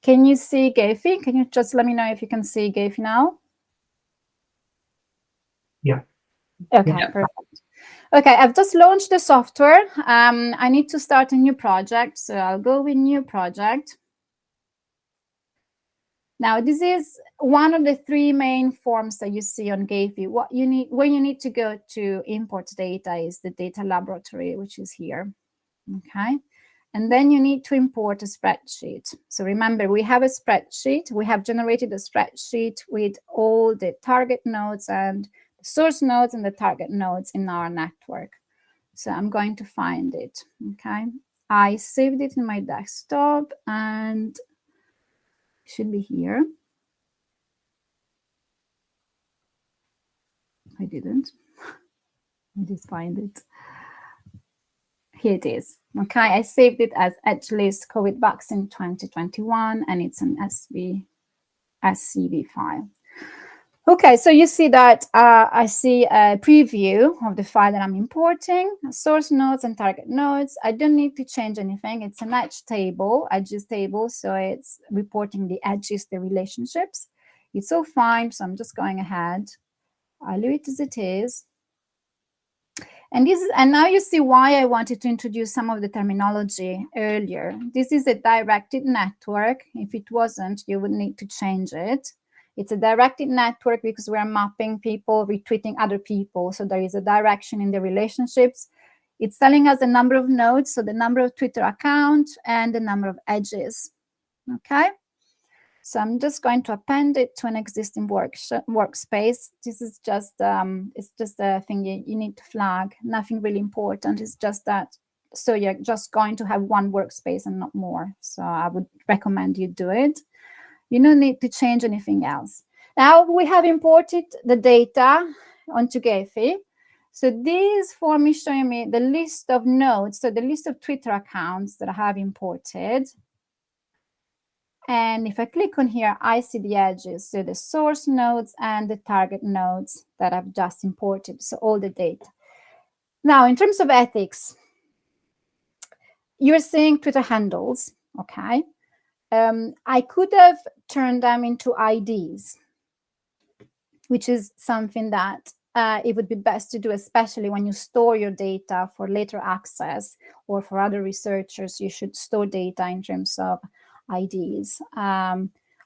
Can you see Gephi? Can you just let me know if you can see Gephi now? Yeah. Okay, Yeah. perfect. Okay, I've just launched the software. I need to start a new project, so I'll go with new project. Now, this is one of the three main forms that you see on Gephi. What you need, where you need to go to import data is the data laboratory, which is here. Okay. And then you need to import a spreadsheet. So remember, we have a spreadsheet. We have generated a spreadsheet with all the target nodes and the source nodes and the target nodes in our network. So I'm going to find it. Okay. I saved it in my desktop and it should be here. I didn't. I just find it. Here it is. Okay, I saved it as edgelist COVID vaccine 2021, and it's an SCV file. Okay, so you see that I see a preview of the file that I'm importing, source nodes and target nodes. I don't need to change anything. It's an edges table, so it's reporting the edges, the relationships. It's all fine, so I'm just going ahead. I'll leave it as it is. And now you see why I wanted to introduce some of the terminology earlier. This is a directed network. If it wasn't, you would need to change it. It's a directed network because we are mapping people, retweeting other people. So there is a direction in the relationships. It's telling us the number of nodes, so the number of Twitter accounts and the number of edges. Okay. So I'm just going to append it to an existing workspace. This is just, it's just a thing you need to flag, nothing really important. It's just that, so you're just going to have one workspace and not more. So I would recommend you do it. You don't need to change anything else. Now we have imported the data onto Gephi. So this form is showing me the list of nodes, so the list of Twitter accounts that I have imported. And if I click on here, I see the edges, so the source nodes and the target nodes that I've just imported, so all the data. Now, in terms of ethics, you're seeing Twitter handles, okay? I could have turned them into IDs, which is something that it would be best to do, especially when you store your data for later access or for other researchers. You should store data in terms of IDs.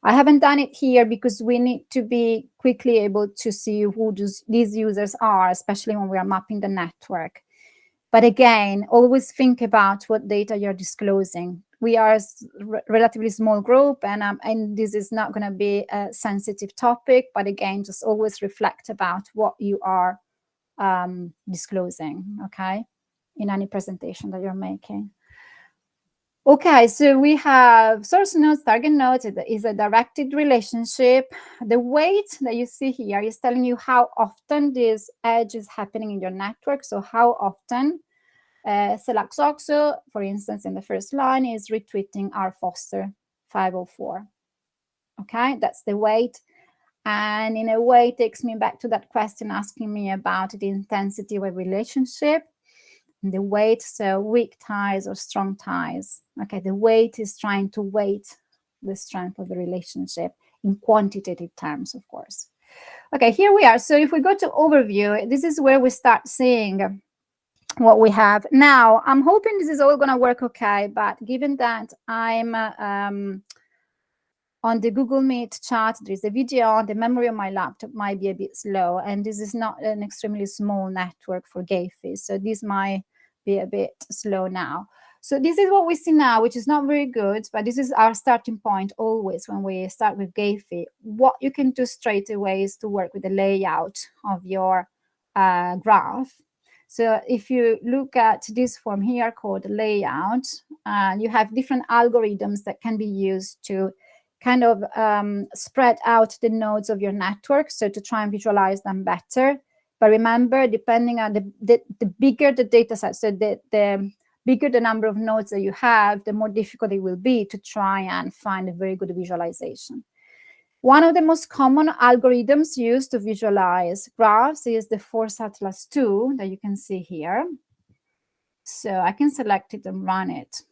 I haven't done it here because we need to be quickly able to see who these users are, especially when we are mapping the network. But again, always think about what data you're disclosing. We are a relatively small group, and this is not going to be a sensitive topic. But again, just always reflect about what you are disclosing, okay, in any presentation that you're making. Okay, so we have source nodes, target nodes. It is a directed relationship. The weight that you see here is telling you how often this edge is happening in your network. So how often Selaxoxo, for instance, in the first line, is retweeting R Foster 504. Okay, that's the weight. And in a way, it takes me back to that question asking me about the intensity of a relationship. And the weight, so weak ties or strong ties. Okay, the weight is trying to weight the strength of the relationship in quantitative terms, of course. Okay, here we are. So if we go to overview, this is where we start seeing what we have. Now, I'm hoping this is all going to work okay, but given that I'm on the Google Meet chat, there's a video on the memory of my laptop might be a bit slow, and this is not an extremely small network for Gephi, so this might be a bit slow now. So this is what we see now, which is not very good, but this is our starting point always when we start with Gephi. What you can do straight away is to work with the layout of your graph. So if you look at this form here called layout, you have different algorithms that can be used to kind of spread out the nodes of your network, so to try and visualize them better. But remember, depending on the bigger the data set, so the bigger the number of nodes that you have, the more difficult it will be to try and find a very good visualization. One of the most common algorithms used to visualize graphs is the Force Atlas 2 that you can see here. So I can select it and run it.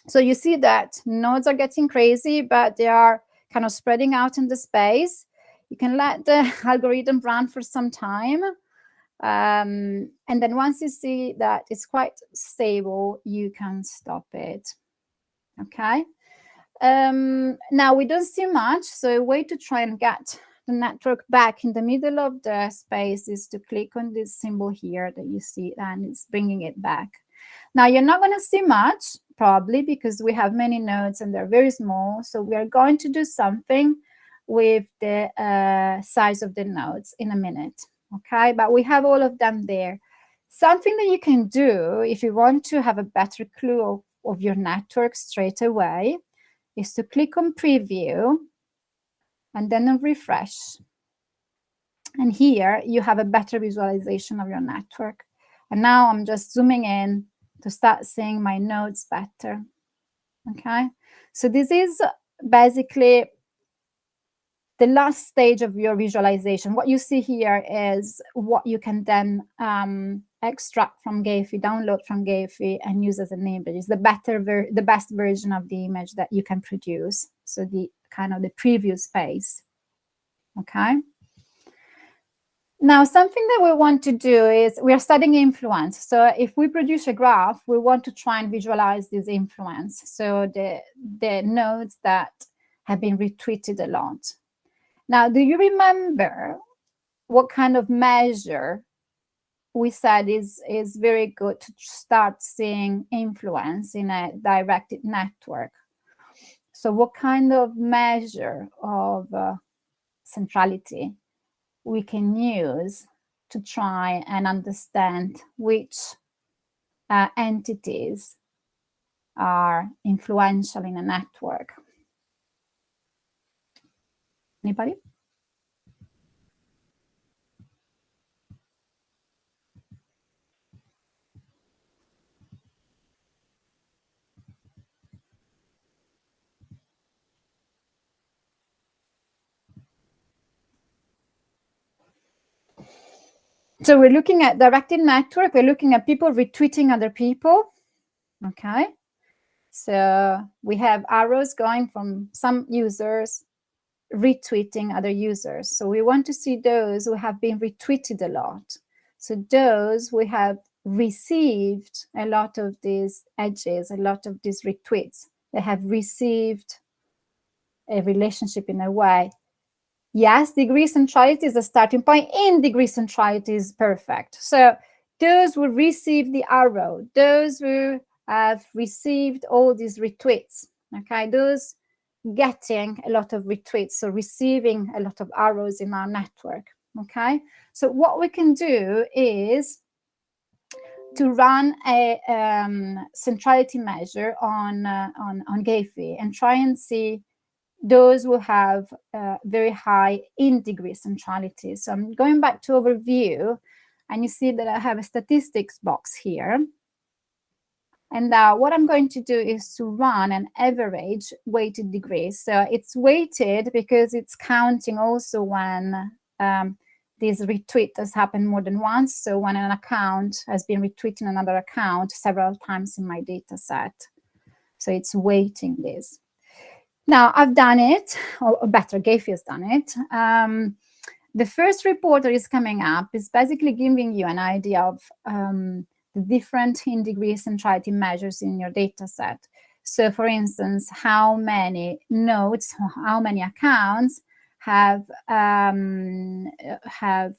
So you see that nodes are getting crazy, but they are kind of spreading out in the space. You can let the algorithm run for some time. And then once you see that it's quite stable, you can stop it. Okay. Now we don't see much. So a way to try and get the network back in the middle of the space is to click on this symbol here that you see, and it's bringing it back. Now you're not going to see much, probably because we have many nodes and they're very small. So we are going to do something with the size of the nodes in a minute. Okay, but we have all of them there. Something that you can do if you want to have a better clue of your network straight away is to click on preview and then on refresh. And here you have a better visualization of your network. And now I'm just zooming in to start seeing my nodes better. Okay, so this is basically the last stage of your visualization. What you see here is what you can then extract from Gephi, download from Gephi, and use as an image. It's the best version of the image that you can produce. So the kind of the preview space. Okay. Now, something that we want to do is we are studying influence. So if we produce a graph, we want to try and visualize this influence. So the nodes that have been retweeted a lot. Now, do you remember what kind of measure we said is very good to start seeing influence in a directed network? So what kind of measure of centrality we can use to try and understand which entities are influential in a network? Anybody? So we're looking at directed network. We're looking at people retweeting other people. Okay. So we have arrows going from some users retweeting other users. So we want to see those who have been retweeted a lot. So those who have received a lot of these edges, a lot of these retweets, they have received a relationship in a way. Yes, degree centrality is a starting point. In degree centrality is perfect. So those who receive the arrow, those who have received all these retweets, okay, those getting a lot of retweets, so receiving a lot of arrows in our network, okay? So what we can do is to run a centrality measure on Gephi and try and see those who have very high in degree centrality. So I'm going back to overview, and you see that I have a statistics box here. And what I'm going to do is to run an average weighted degree. So it's weighted because it's counting also when this retweet has happened more than once. So when an account has been retweeting another account several times in my data set. So it's weighting this. Now I've done it, or better, Gephi has done it. The first report that is coming up is basically giving you an idea of the different in degree centrality measures in your data set. So for instance, how many nodes, how many accounts have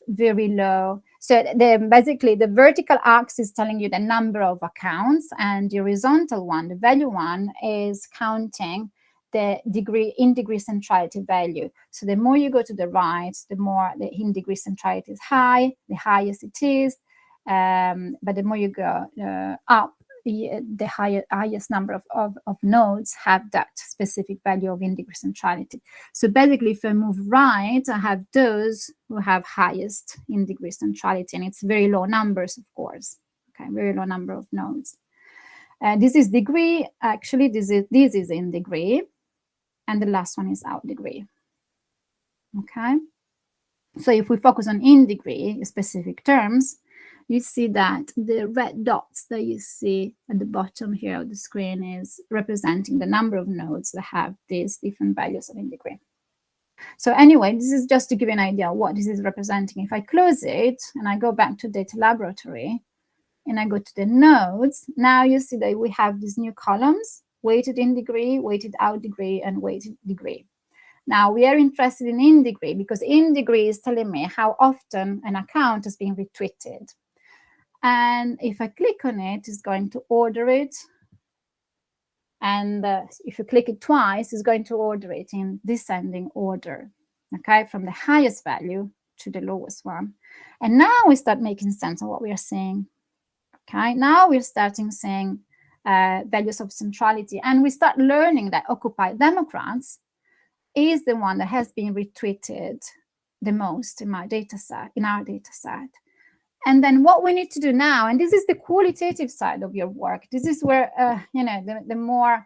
very low. So basically the vertical axis is telling you the number of accounts, and the horizontal one, the value one, is counting the in degree centrality value. So the more you go to the right, the more the in degree centrality is high, the highest it is. But the more you go up, the highest number of nodes have that specific value of in degree centrality. So basically, if I move right, I have those who have highest in degree centrality, and it's very low numbers, of course. Okay, very low number of nodes. This is degree. Actually, this is in degree, and the last one is out degree. Okay. So if we focus on in degree specific terms, you see that the red dots that you see at the bottom here of the screen is representing the number of nodes that have these different values of in degree. So anyway, this is just to give you an idea of what this is representing. If I close it and I go back to data laboratory and I go to the nodes, now you see that we have these new columns, weighted in degree, weighted out degree, and weighted degree. Now we are interested in degree because in degree is telling me how often an account has been retweeted. And if I click on it, it's going to order it. And if you click it twice, it's going to order it in descending order, okay, from the highest value to the lowest one. And now we start making sense of what we are seeing. Okay, now we're starting seeing values of centrality, and we start learning that Occupy Democrats is the one that has been retweeted the most in my data set, in our data set. And then what we need to do now, and this is the qualitative side of your work, this is where the more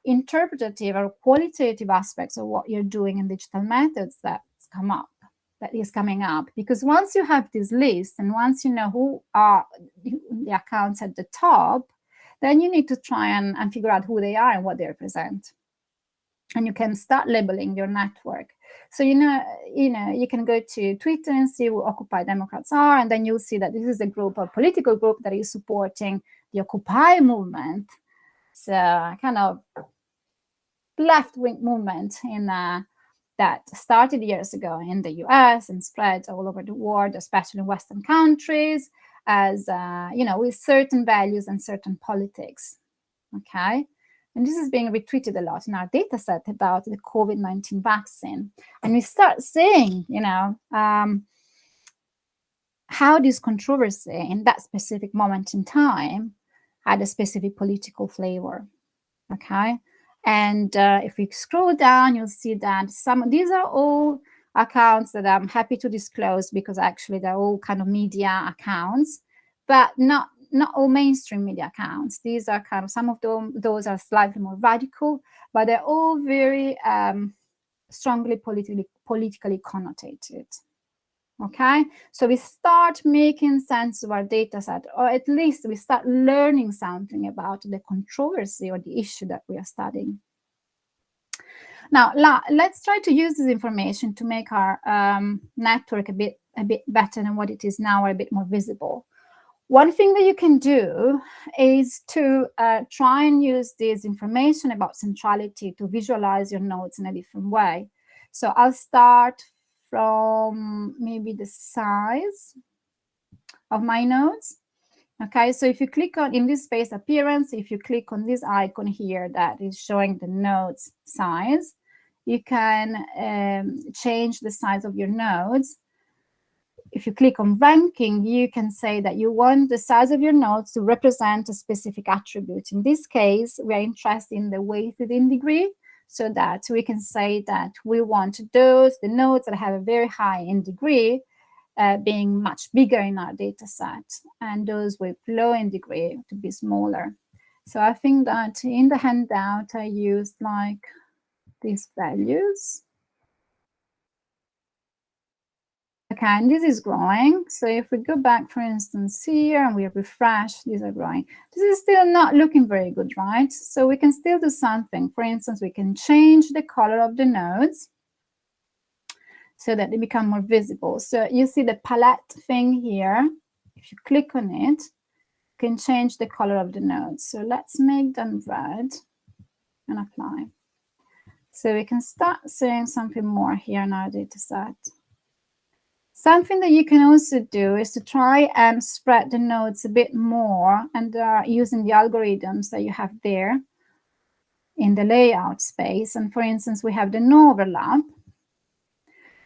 interpretative or qualitative aspects of what you're doing in digital methods that is coming up. Because once you have this list and once you know who are the accounts at the top, then you need to try and figure out who they are and what they represent. And you can start labeling your network. So you can go to Twitter and see who Occupy Democrats are, and then you'll see that this is a group, a political group that is supporting the Occupy movement. It's a kind of left-wing movement that started years ago in the US and spread all over the world, especially in Western countries, as with certain values and certain politics. Okay. And this is being retweeted a lot in our data set about the COVID-19 vaccine. And we start seeing, how this controversy in that specific moment in time had a specific political flavor. Okay. And if we scroll down, you'll see that these are all accounts that I'm happy to disclose because actually they're all kind of media accounts, but not all mainstream media accounts. These are kind of, some of those are slightly more radical, but they're all very strongly politically connotated. Okay, so we start making sense of our data set, or at least we start learning something about the controversy or the issue that we are studying. Now, let's try to use this information to make our network a bit better than what it is now, or a bit more visible. One thing that you can do is to try and use this information about centrality to visualize your nodes in a different way. So I'll start from maybe the size of my nodes. Okay, so if you click on, in this space appearance, if you click on this icon here that is showing the nodes size, you can change the size of your nodes. If you click on ranking, you can say that you want the size of your nodes to represent a specific attribute. In this case, we are interested in the weighted in degree, so that we can say that we want the nodes that have a very high in degree being much bigger in our data set, and those with low in degree to be smaller. So I think that in the handout, I used like these values. Okay, and this is growing. So if we go back, for instance, here, and we refresh, these are growing. This is still not looking very good, right? So we can still do something. For instance, we can change the color of the nodes so that they become more visible. So you see the palette thing here. If you click on it, you can change the color of the nodes. So let's make them red and apply. So we can start seeing something more here in our data set. Something that you can also do is to try and spread the nodes a bit more, and using the algorithms that you have there in the layout space. And for instance, we have the no overlap.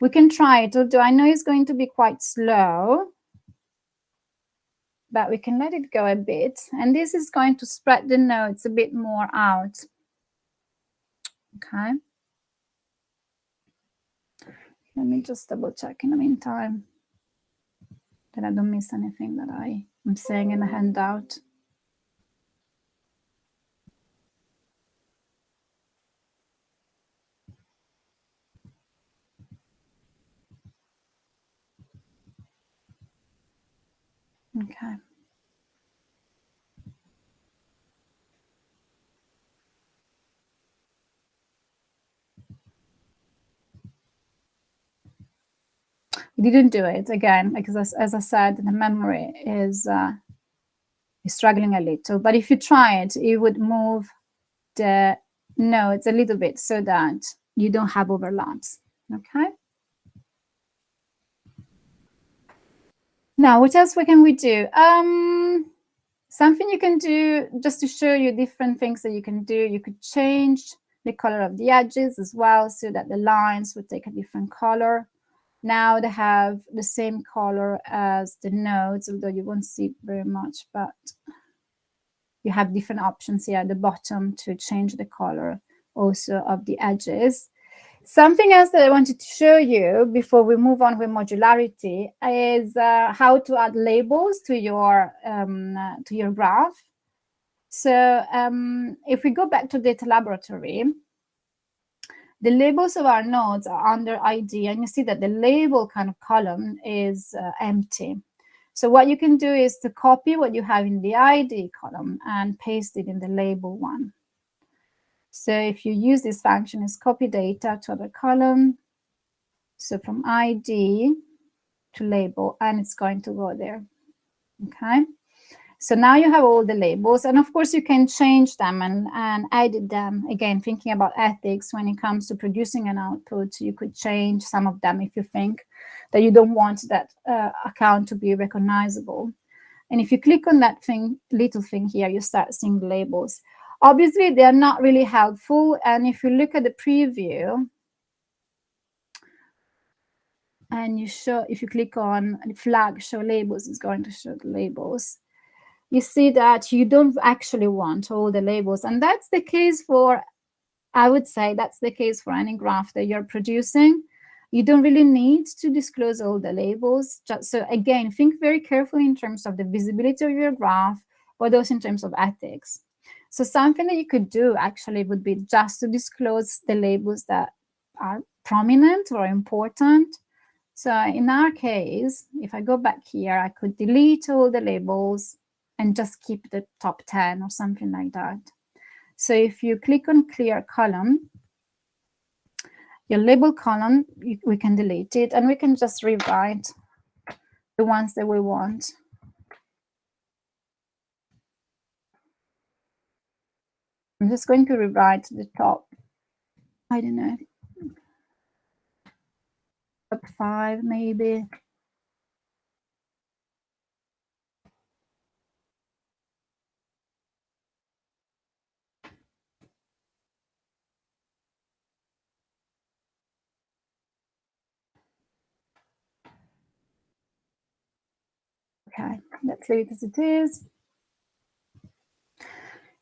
We can try it, although I know it's going to be quite slow, but we can let it go a bit. And this is going to spread the nodes a bit more out. Okay. Let me just double check in the meantime that I don't miss anything that I am saying in the handout. Okay. We didn't do it again because, as I said, the memory is struggling a little. But if you try it, it would move the nodes a little bit so that you don't have overlaps. Okay. Now, what else can we do? Something you can do just to show you different things that you can do. You could change the color of the edges as well, so that the lines would take a different color. Now they have the same color as the nodes, although you won't see very much, but you have different options here at the bottom to change the color also of the edges. Something else that I wanted to show you before we move on with modularity is how to add labels to your graph. So if we go back to Data Laboratory, the labels of our nodes are under ID, and you see that the label kind of column is empty. So what you can do is to copy what you have in the ID column and paste it in the label one. So if you use this function, is copy data to other column. So from ID to label, and it's going to go there. Okay. So now you have all the labels, and of course you can change them and edit them. Again, thinking about ethics when it comes to producing an output, you could change some of them if you think that you don't want that account to be recognizable. And if you click on that little thing here, you start seeing the labels. Obviously, they are not really helpful. And if you look at the preview, and if you click on the flag show labels, it's going to show the labels. You see that you don't actually want all the labels. And that's the case for, I would say that's the case for any graph that you're producing. You don't really need to disclose all the labels. So again, think very carefully in terms of the visibility of your graph, but also in terms of ethics. So something that you could do actually would be just to disclose the labels that are prominent or important. So in our case, if I go back here, I could delete all the labels and just keep the top 10 or something like that. So if you click on clear column, Your label column, we can delete it, and we can just rewrite the ones that we want. I'm just going to rewrite the top, I don't know, top 5 maybe. Okay, let's leave it as it is.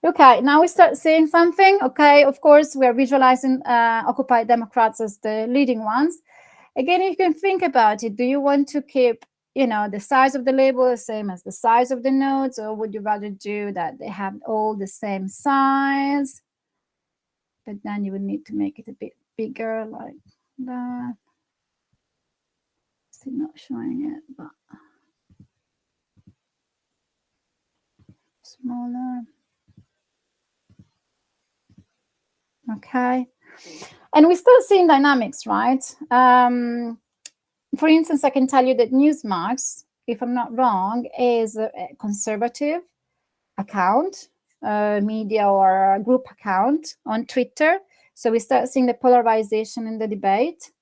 Okay, now we start seeing something. Okay, of course, we are visualizing Occupy Democrats as the leading ones. Again, you can think about it. Do you want to keep, you know, the size of the label the same as the size of the nodes, or would you rather do that they have all the same size? But then you would need to make it a bit bigger, like that. Still not showing it, but smaller. Okay, and we're still seeing dynamics, right? For instance, I can tell you that Newsmarks, if I'm not wrong, is a conservative account, media or group account on Twitter. So we start seeing the polarization in the debate.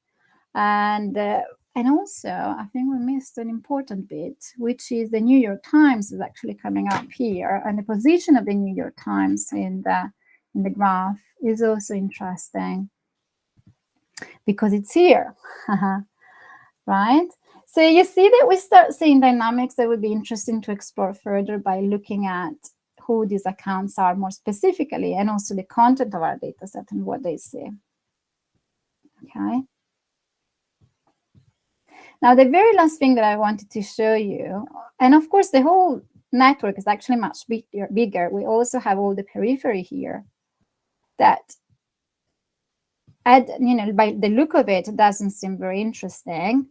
And also, I think we missed an important bit, which is the New York Times is actually coming up here. And the position of the New York Times in the graph is also interesting because it's here. Right? So you see that we start seeing dynamics that would be interesting to explore further by looking at who these accounts are more specifically, and also the content of our data set and what they say. Okay. Now, the very last thing that I wanted to show you, and of course, the whole network is actually much bigger. We also have all the periphery here that, you know, by the look of it, it doesn't seem very interesting.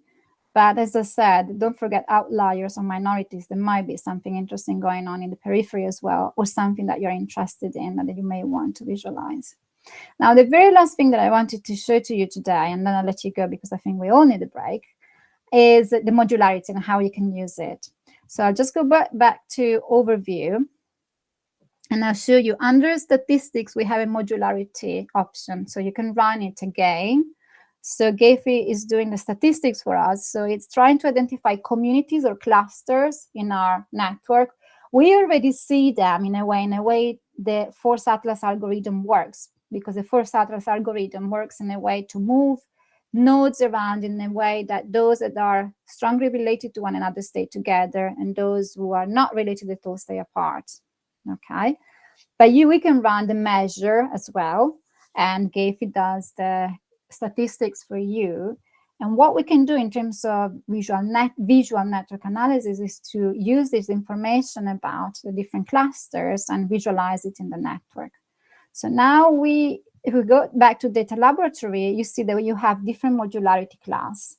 But as I said, don't forget outliers or minorities. There might be something interesting going on in the periphery as well, or something that you're interested in and that you may want to visualize. Now, the very last thing that I wanted to show to you today, and then I'll let you go because I think we all need a break, is the modularity and how you can use it. So I'll just go back to overview. And I'll show you under statistics, we have a modularity option. So you can run it again. So Gephi is doing the statistics for us. So it's trying to identify communities or clusters in our network. We already see them in a way the Force Atlas algorithm works, because the Force Atlas algorithm works in a way to move nodes around in a way that those that are strongly related to one another stay together, and those who are not related at all stay apart. Okay, but we can run the measure as well, and Gephi does the statistics for you. And what we can do in terms of visual network analysis is to use this information about the different clusters and visualize it in the network. So now if we go back to data laboratory, you see that you have different modularity class.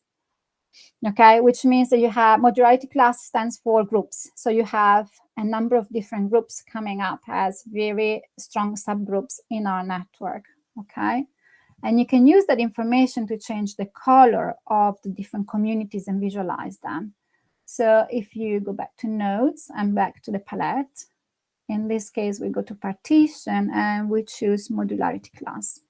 Okay, which means that you have modularity class stands for groups. So you have a number of different groups coming up as very strong subgroups in our network. Okay. And you can use that information to change the color of the different communities and visualize them. So if you go back to nodes and back to the palette, in this case, we go to partition and we choose modularity class.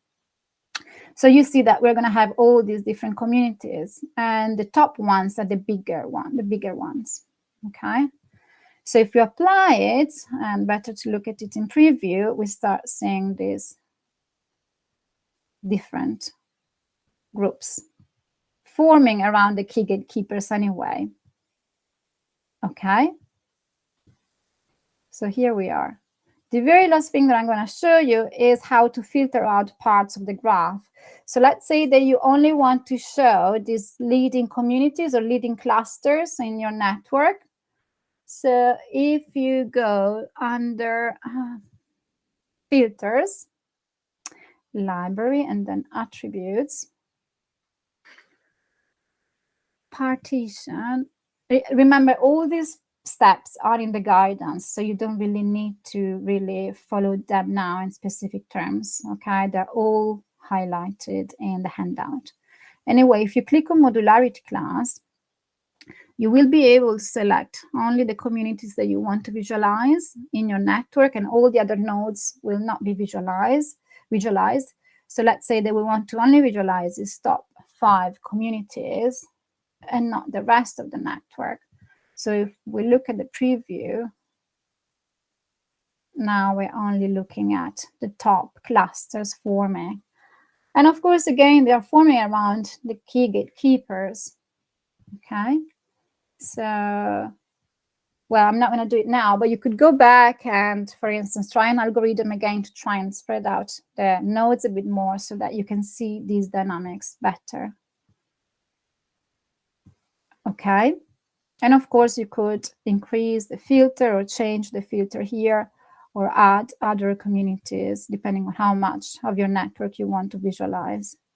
So you see that we're going to have all these different communities, and the top ones are the bigger ones. Okay. So if you apply it, and better to look at it in preview, we start seeing these different groups forming around the key gatekeepers anyway. Okay. So here we are. The very last thing that I'm going to show you is how to filter out parts of the graph. So let's say that you only want to show these leading communities or leading clusters in your network. So if you go under filters, library, and then attributes, partition, remember all these steps are in the guidance, so you don't really need to really follow them now in specific terms. Okay, they're all highlighted in the handout. Anyway, if you click on modularity class, you will be able to select only the communities that you want to visualize in your network, and all the other nodes will not be visualized. So let's say that we want to only visualize these top 5 communities and not the rest of the network. So if we look at the preview, now we're only looking at the top clusters forming. And of course, again, they are forming around the key gatekeepers. Okay, so, well, I'm not going to do it now, but you could go back and, for instance, try an algorithm again to try and spread out the nodes a bit more so that you can see these dynamics better. Okay, and of course, you could increase the filter or change the filter here, or add other communities depending on how much of your network you want to visualize.